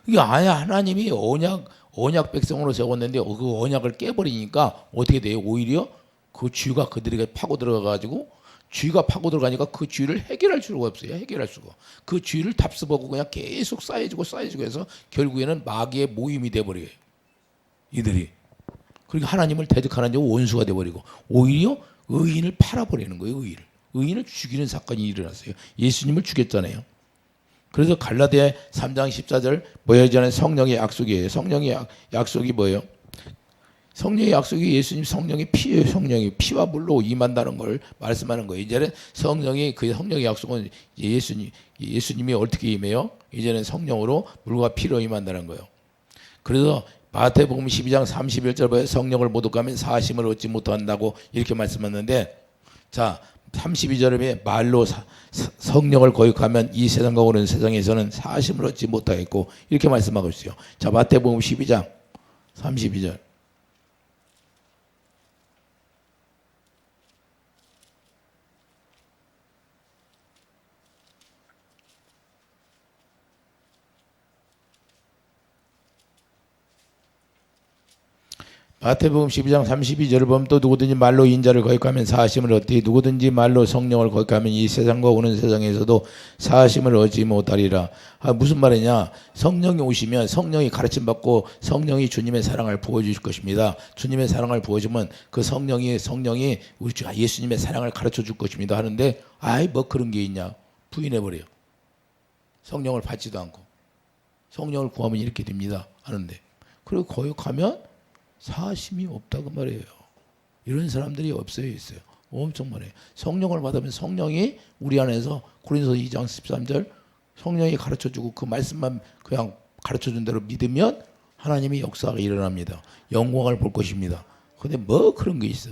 이게 아예 하나님이 언약 백성으로 세웠는데 그 언약을 깨버리니까 어떻게 돼요? 오히려 그 쥐가 그들에게 파고 들어가가지고 쥐가 파고 들어가니까 그 쥐를 해결할 수가 없어요. 해결할 수가. 그 쥐를 답습하고 그냥 계속 쌓여지고 해서 결국에는 마귀의 모임이 돼버려요. 이들이. 그러니까 하나님을 대적하는 자 원수가 돼버리고 오히려 의인을 팔아버리는 거예요. 의인을 죽이는 사건이 일어났어요. 예수님을 죽였잖아요. 그래서 갈라디아 3장 14절 보여지는 성령의 약속이에요. 성령의 약속이 뭐예요? 성령의 약속이 예수님 성령이 피예요. 성령이 피와 물로 임한다는 걸 말씀하는 거예요. 이제는 성령이 그 성령의 약속은 예수님이 어떻게 임해요? 이제는 성령으로 물과 피로 임한다는 거예요. 그래서 마태복음 12장 31절에 성령을 못 얻으면 사심을 얻지 못한다고 이렇게 말씀했는데, 자 32절에 말로 성령을 거역하면 이 세상과 오는 세상에서는 사심을 얻지 못하겠고 이렇게 말씀하고 있어요. 자 마태복음 12장 32절. 마태복음 12장 32절을 보면 또 누구든지 말로 인자를 거역하면 사하심을 얻되 누구든지 말로 성령을 거역하면 이 세상과 오는 세상에서도 사하심을 얻지 못하리라. 무슨 말이냐? 성령이 오시면 성령이 가르침받고 성령이 주님의 사랑을 부어주실 것입니다. 주님의 사랑을 부어주면 그 성령이 우리 주 예수님의 사랑을 가르쳐줄 것입니다 하는데 아이 뭐 그런 게 있냐? 부인해버려요. 성령을 받지도 않고 성령을 구하면 이렇게 됩니다 하는데, 그리고 거역하면 사심이 없다고 말해요. 이런 사람들이 없어요. 있어요. 엄청 많아요. 성령을 받으면 성령이 우리 안에서 고린도서 2장 13절 성령이 가르쳐주고 그 말씀만 그냥 가르쳐준 대로 믿으면 하나님이 역사가 일어납니다. 영광을 볼 것입니다. 근데 뭐 그런 게 있어.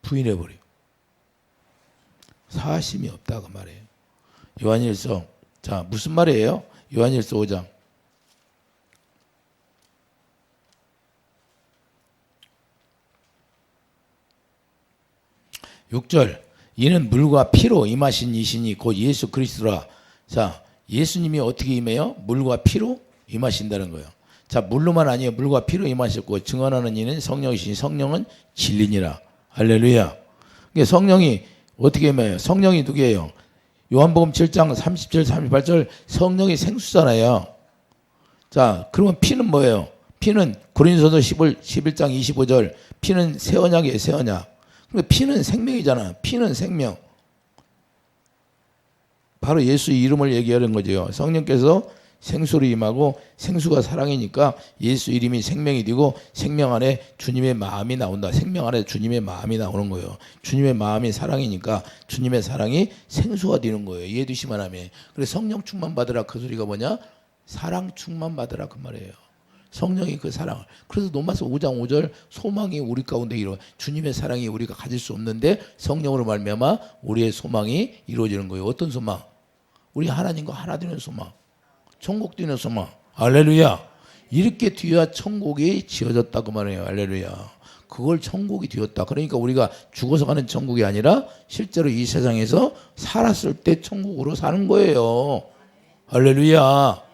부인해버려요. 사심이 없다고 말해요. 요한일서, 자 무슨 말이에요? 요한일서 5장 6절. 이는 물과 피로 임하신 이시니 곧 예수 그리스도라. 자 예수님이 어떻게 임해요? 물과 피로 임하신다는 거예요. 자 물로만 아니에요. 물과 피로 임하셨고 증언하는 이는 성령이시니 성령은 진리니라. 할렐루야. 그러니까 성령이 어떻게 임해요? 성령이 누구예요? 요한복음 7장 30절 38절 성령이 생수잖아요. 자 그러면 피는 뭐예요? 피는 고린도서 11장 25절 피는 새 언약이에요. 새 언약. 그러니까 피는 생명이잖아. 피는 생명. 바로 예수 이름을 얘기하는 거죠. 성령께서 생수로 임하고 생수가 사랑이니까 예수 이름이 생명이 되고 생명 안에 주님의 마음이 나온다. 생명 안에 주님의 마음이 나오는 거예요. 주님의 마음이 사랑이니까 주님의 사랑이 생수가 되는 거예요. 이해되시면 하면. 그래서 성령 충만 받으라 그 소리가 뭐냐? 사랑 충만 받으라 그 말이에요. 성령이 그 사랑을. 그래서 로마서 5장 5절 소망이 우리 가운데 이루어 주님의 사랑이 우리가 가질 수 없는데 성령으로 말미암아 우리의 소망이 이루어지는 거예요. 어떤 소망? 우리 하나님과 하나 되는 소망. 천국 되는 소망. 할렐루야. 이렇게 뒤야 천국이 지어졌다고 말해요. 할렐루야. 그걸 천국이 되었다. 그러니까 우리가 죽어서 가는 천국이 아니라 실제로 이 세상에서 살았을 때 천국으로 사는 거예요. 할렐루야.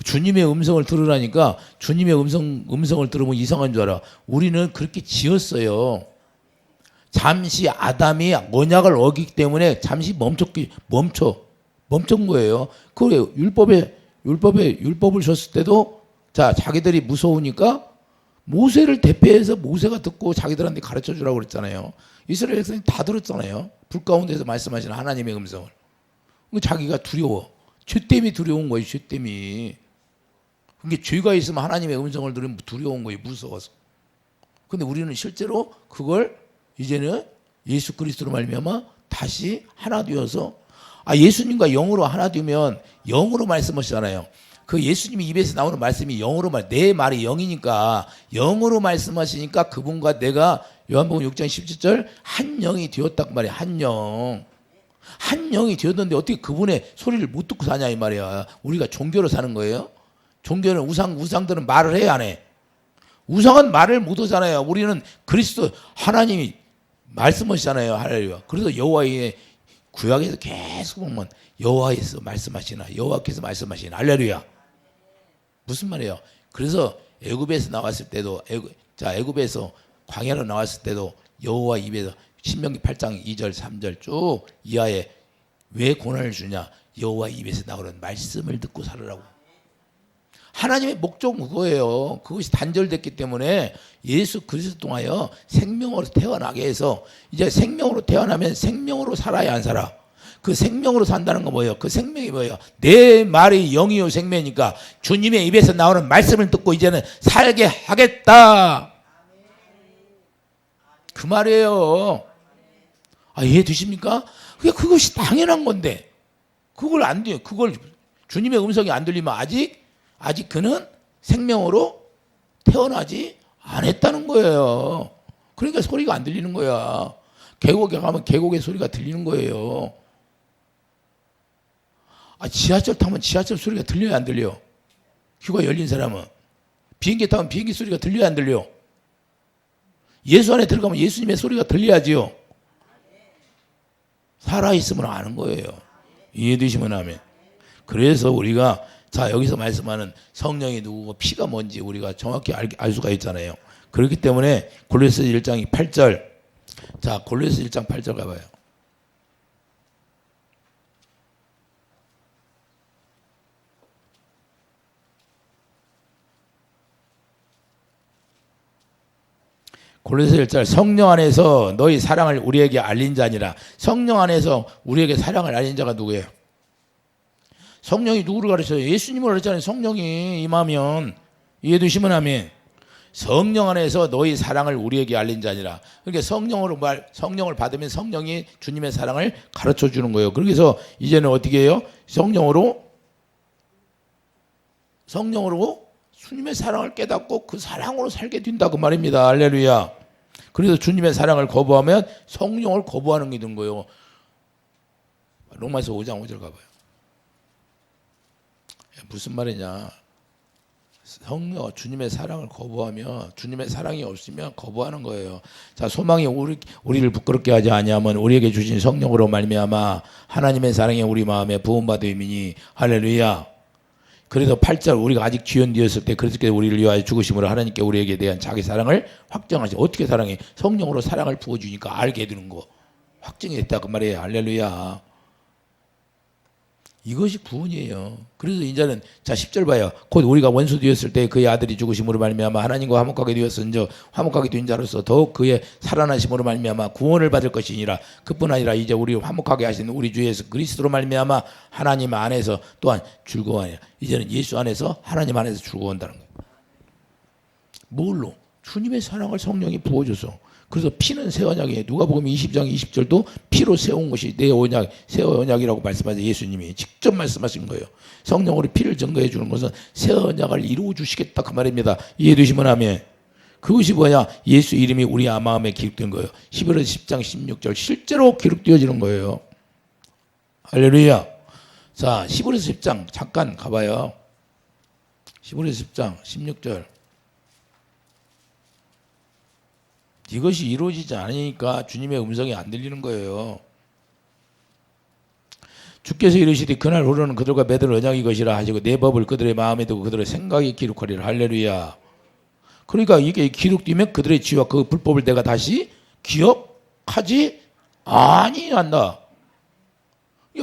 주님의 음성을 들으라니까 주님의 음성을 들으면 이상한 줄 알아. 우리는 그렇게 지었어요. 잠시 아담이 언약을 어기기 때문에 잠시 멈춘 거예요. 그래 율법을 줬을 때도 자 자기들이 무서우니까 모세를 대표해서 모세가 듣고 자기들한테 가르쳐 주라고 그랬잖아요. 이스라엘 백성이 다 들었잖아요. 불 가운데서 말씀하시는 하나님의 음성을. 자기가 두려워. 죄 때문에 두려운 거예요. 죄 때문에. 그게 죄가 있으면 하나님의 음성을 들으면 두려운 거예요. 무서워서. 근데 우리는 실제로 그걸 이제는 예수 그리스도로 말미암아 다시 하나 되어서 예수님과 영으로 하나 되면 영으로 말씀하시잖아요. 그 예수님이 입에서 나오는 말씀이 영으로 내 말이 영이니까 영으로 말씀하시니까 그분과 내가 요한복음 6장 17절 한 영이 되었단 말이야. 한 영. 한 영이 되었는데 어떻게 그분의 소리를 못 듣고 사냐 이 말이야. 우리가 종교로 사는 거예요. 종교는 우상들은 말을 해야 안 해. 우상은 말을 못 하잖아요. 우리는 그리스도 하나님이 말씀하시잖아요. 할렐루야. 그래서 여호와의 구약에서 계속 보면 여호와께서 말씀하시나 여호와께서 말씀하시나 할렐루야. 무슨 말이에요? 그래서 애굽에서 나왔을 때도 애굽에서 광야로 나왔을 때도 여호와 입에서 신명기 8장 2절 3절 쭉 이하에 왜 고난을 주냐? 여호와 입에서 나오는 말씀을 듣고 살으라고. 하나님의 목적은 그거예요. 그것이 단절됐기 때문에 예수 그리스도 통하여 생명으로 태어나게 해서 이제 생명으로 태어나면 생명으로 살아야 안 살아. 그 생명으로 산다는 건 뭐예요? 그 생명이 뭐예요? 내 말이 영이요 생명이니까 주님의 입에서 나오는 말씀을 듣고 이제는 살게 하겠다. 그 말이에요. 이해 되십니까? 그것이 당연한 건데 그걸 안 돼요. 그걸 주님의 음성이 안 들리면 아직 그는 생명으로 태어나지 않았다는 거예요. 그러니까 소리가 안 들리는 거야. 계곡에 가면 계곡의 소리가 들리는 거예요. 지하철 타면 지하철 소리가 들려요, 안 들려요? 귀가 열린 사람은. 비행기 타면 비행기 소리가 들려요, 안 들려요? 예수 안에 들어가면 예수님의 소리가 들려야지요. 살아있으면 아는 거예요. 이해되시면 아멘. 그래서 우리가 여기서 말씀하는 성령이 누구고 피가 뭔지 우리가 정확히 알 수가 있잖아요. 그렇기 때문에 골로새 1장 8절. 골로새 1장 8절 가봐요. 골로새 1장 성령 안에서 너희 사랑을 우리에게 알린 자니라. 성령 안에서 우리에게 사랑을 알린 자가 누구예요? 성령이 누구를 가르쳐요? 예수님을 가르치잖아요. 성령이 임하면. 이해되시면 아멘. 성령 안에서 너희 사랑을 우리에게 알린 자니라. 그러니까 성령을 받으면 성령이 주님의 사랑을 가르쳐 주는 거예요. 그래서 이제는 어떻게 해요? 성령으로 주님의 사랑을 깨닫고 그 사랑으로 살게 된다 그 말입니다. 할렐루야. 그래서 주님의 사랑을 거부하면 성령을 거부하는 게 되는 거예요. 로마서 5장 5절 가봐요. 무슨 말이냐? 성령, 주님의 사랑을 거부하면 주님의 사랑이 없으면 거부하는 거예요. 소망이 우리를 부끄럽게 하지 아니하면 우리에게 주신 성령으로 말미암아 하나님의 사랑이 우리 마음에 부음받음이니 할렐루야. 그래서 8절 우리가 아직 지연되었을 때 그렇게 우리를 위하여 죽으심으로 하나님께 우리에게 대한 자기 사랑을 확정하시. 어떻게 사랑해? 성령으로 사랑을 부어주니까 알게 되는 거. 확정이 됐다 그 말이에요. 할렐루야. 이것이 구원이에요. 그래서 이제는 10절 봐요. 곧 우리가 원수 되었을 때 그의 아들이 죽으심으로 말미암아 하나님과 화목하게 되었은즉 화목하게 된 자로서 더욱 그의 살아나심으로 말미암아 구원을 받을 것이니라. 그뿐 아니라 이제 우리를 화목하게 하신 우리 주 예수 그리스도로 말미암아 하나님 안에서 또한 즐거워하냐. 이제는 예수 안에서 하나님 안에서 즐거워한다는 거예요. 뭘로? 주님의 사랑을 성령이 부어줘서. 그래서 피는 새 언약이에요. 누가복음 20장 20절도 피로 세운 것이 내 언약, 새 언약이라고 말씀하세요. 예수님이 직접 말씀하신 거예요. 성령으로 피를 증거해 주는 것은 새 언약을 이루어 주시겠다 그 말입니다. 이해되시면 아멘. 그것이 뭐냐? 예수 이름이 우리 마음에 기록된 거예요. 11월 10장 16절 실제로 기록되어지는 거예요. 할렐루야. 11에서 10장 잠깐 가봐요. 11에서 10장 16절. 이것이 이루어지지 않으니까 주님의 음성이 안 들리는 거예요. 주께서 이르시되 그날 후로는 그들과 맺을 언약이 것이라 하시고 내 법을 그들의 마음에 두고 그들의 생각에 기록하리라. 할렐루야. 그러니까 이게 기록되면 그들의 지와 그 불법을 내가 다시 기억하지 아니한다.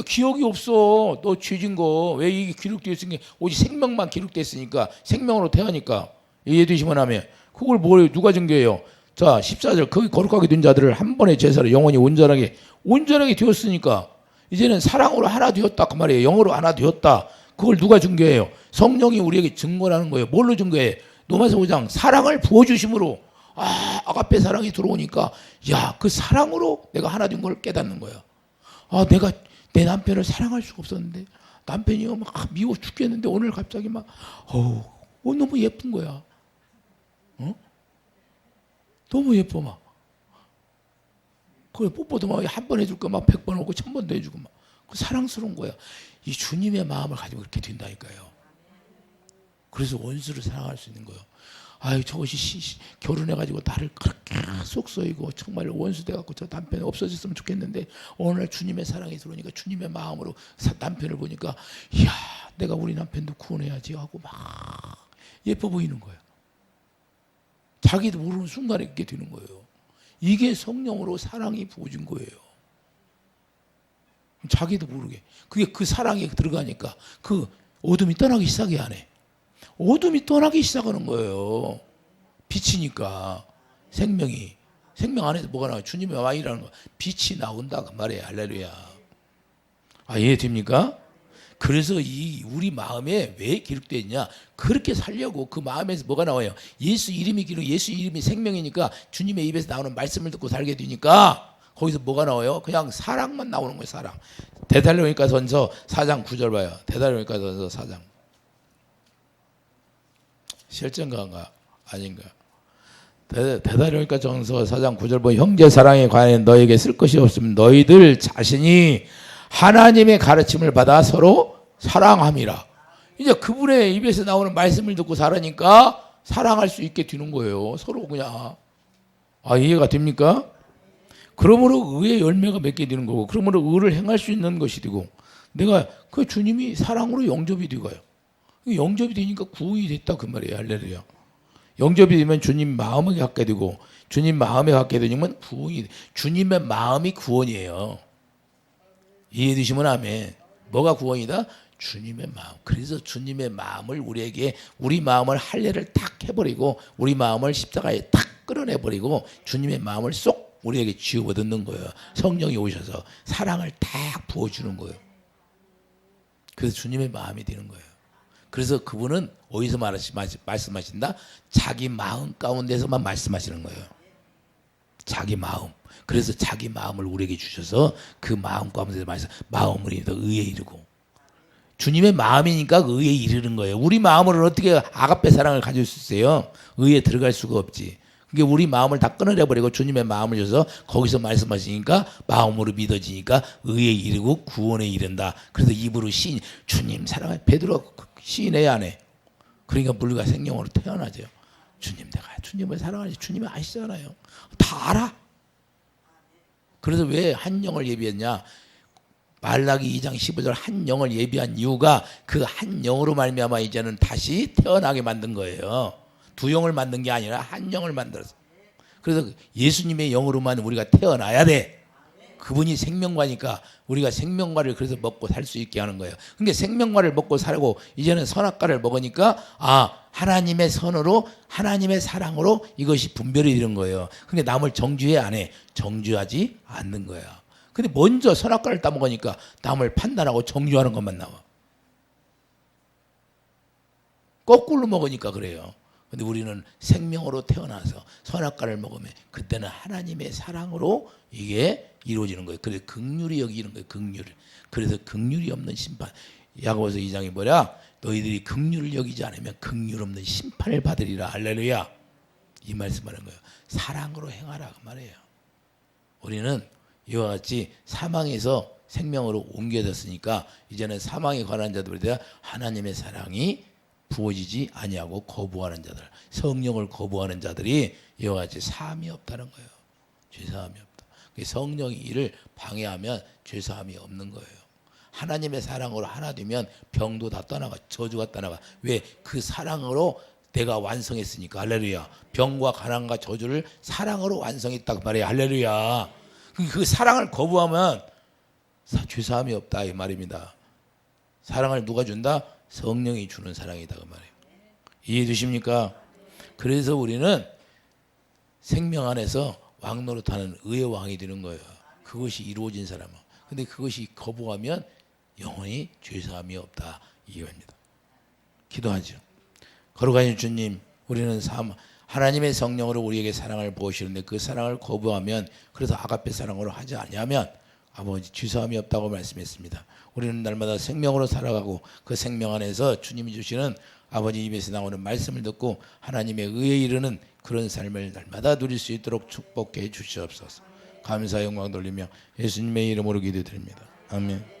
기억이 없어. 너 죄진 거. 왜 이게 기록되어 있으니까 오직 생명만 기록됐으니까 생명으로 태하니까. 이해되시면 하면 그걸 뭐예요? 누가 증거해요? 14절 거기 거룩하게 된 자들을 한 번의 제사로 영원히 온전하게 되었으니까 이제는 사랑으로 하나 되었다 그 말이에요. 영으로 하나 되었다. 그걸 누가 증거해요? 성령이 우리에게 증거라는 거예요. 뭘로 증거해? 로마서 5장 사랑을 부어주심으로. 아가페 사랑이 들어오니까 그 사랑으로 내가 하나 된 걸 깨닫는 거야. 내가 내 남편을 사랑할 수가 없었는데 남편이 막 미워 죽겠는데 오늘 갑자기 막 너무 예쁜 거야. 너무 예뻐 막. 그래 뽀뽀도 막 한 번 해줄 거 막 100번 오고 1000번도 해주고 막. 그 사랑스러운 거야. 이 주님의 마음을 가지고 그렇게 된다니까요. 그래서 원수를 사랑할 수 있는 거예요. 저것이 결혼해가지고 나를 그렇게 속 쏘이고 정말 원수 돼갖고 저 남편이 없어졌으면 좋겠는데 오늘 주님의 사랑이 들어오니까 주님의 마음으로 남편을 보니까 내가 우리 남편도 구원해야지 하고 막 예뻐 보이는 거예요. 자기도 모르는 순간에 있게 되는 거예요. 이게 성령으로 사랑이 부어진 거예요. 자기도 모르게. 그게 그 사랑에 들어가니까 그 어둠이 떠나기 시작해 안 해. 어둠이 떠나기 시작하는 거예요. 빛이니까 생명 안에서 뭐가 나와요? 주님의 와인이라는 거. 빛이 나온다 그 말이에요. 할렐루야. 이해됩니까? 그래서 우리 마음에 왜 기록되어 있냐? 그렇게 살려고 그 마음에서 뭐가 나와요? 예수 이름이 예수 이름이 생명이니까 주님의 입에서 나오는 말씀을 듣고 살게 되니까 거기서 뭐가 나와요? 그냥 사랑만 나오는 거예요. 사랑. 데살로니가전서 4장 9절 봐요. 데살로니가전서 4장. 실전가인가 아닌가? 데살로니가전서 4장 9절 보면 형제 사랑에 관해 너에게 쓸 것이 없으면 너희들 자신이 하나님의 가르침을 받아 서로 사랑함이라. 이제 그분의 입에서 나오는 말씀을 듣고 살으니까 사랑할 수 있게 되는 거예요. 서로 그냥. 이해가 됩니까? 그러므로 의의 열매가 맺게 되는 거고, 그러므로 의를 행할 수 있는 것이 되고, 내가 그 주님이 사랑으로 영접이 되고요. 영접이 되니까 구원이 됐다 그 말이에요. 할렐루야. 영접이 되면 주님 마음을 갖게 되고, 주님 마음에 갖게 되면 구원이 돼. 주님의 마음이 구원이에요. 이해해 주시면 아멘. 뭐가 구원이다? 주님의 마음. 그래서 주님의 마음을 우리에게, 우리 마음을 할례를 탁 해버리고 우리 마음을 십자가에 탁 끌어내버리고 주님의 마음을 쏙 우리에게 쥐어넣는 거예요. 성령이 오셔서 사랑을 탁 부어주는 거예요. 그래서 주님의 마음이 되는 거예요. 그래서 그분은 어디서 말씀하신다? 자기 마음 가운데서만 말씀하시는 거예요. 자기 마음. 그래서 자기 마음을 우리에게 주셔서 그 마음 가운데서 마음을 더 의에 이르고, 주님의 마음이니까 의에 이르는 거예요. 우리 마음으로는 어떻게 아가페 사랑을 가질 수 있어요? 의에 들어갈 수가 없지. 그게 우리 마음을 다 끊어내버리고 주님의 마음을 줘서 거기서 말씀하시니까 마음으로 믿어지니까 의에 이르고 구원에 이른다. 그래서 입으로 주님 사랑해. 베드로 시인해야 안 해. 그러니까 물과 생명으로 태어나죠. 주님, 내가 주님을 사랑하지. 주님이 아시잖아요. 다 알아. 그래서 왜 한 영을 예비했냐? 말라기 2장 15절 한 영을 예비한 이유가 그 한 영으로 말미암아 이제는 다시 태어나게 만든 거예요. 두 영을 만든 게 아니라 한 영을 만들었어. 그래서 예수님의 영으로만 우리가 태어나야 돼. 그분이 생명과니까 우리가 생명과를 그래서 먹고 살 수 있게 하는 거예요. 그러니까 생명과를 먹고 살고 이제는 선악과를 먹으니까 하나님의 선으로, 하나님의 사랑으로 이것이 분별이 되는 거예요. 그러니까 남을 정죄해 안 해. 정죄하지 않는 거야. 근데 먼저 선악과를 따먹으니까 남을 판단하고 정죄하는 것만 나와. 거꾸로 먹으니까 그래요. 근데 우리는 생명으로 태어나서 선악과를 먹으면 그때는 하나님의 사랑으로 이게 이루어지는 거예요. 그래서 긍휼히 여기는 거예요. 긍휼. 그래서 긍휼이 없는 심판. 야고보서 2장이 뭐냐? 너희들이 긍휼을 여기지 않으면 긍휼 없는 심판을 받으리라. 할렐루야. 이 말씀하는 거예요. 사랑으로 행하라 그 말이에요. 우리는 이와 같이 사망에서 생명으로 옮겨졌으니까 이제는 사망에 관한 자들에 대한 하나님의 사랑이 부어지지 아니하고 거부하는 자들, 성령을 거부하는 자들이 이와 같이 사함이 없다는 거예요. 죄사함이 없다. 성령이 이를 방해하면 죄사함이 없는 거예요. 하나님의 사랑으로 하나 되면 병도 다 떠나가, 저주가 떠나가. 왜? 그 사랑으로 내가 완성했으니까. 할렐루야. 병과 가난과 저주를 사랑으로 완성했다 그 말이에요. 할렐루야. 그 사랑을 거부하면 죄사함이 없다 이 말입니다. 사랑을 누가 준다? 성령이 주는 사랑이다 그 말이에요. 이해해 주십니까? 그래서 우리는 생명 안에서 왕 노릇하는 의의 왕이 되는 거예요. 그것이 이루어진 사람은. 근데 그것이 거부하면 영원히 죄사함이 없다 이겁니다. 기도하죠. 거룩하신 주님, 우리는 하나님의 성령으로 우리에게 사랑을 부으시는데 그 사랑을 거부하면, 그래서 아가페 사랑으로 하지 않으면 아버지 죄사함이 없다고 말씀했습니다. 우리는 날마다 생명으로 살아가고 그 생명 안에서 주님이 주시는 아버지 입에서 나오는 말씀을 듣고 하나님의 의에 이르는 그런 삶을 날마다 누릴 수 있도록 축복해 주시옵소서. 감사 영광 돌리며 예수님의 이름으로 기도드립니다. 아멘.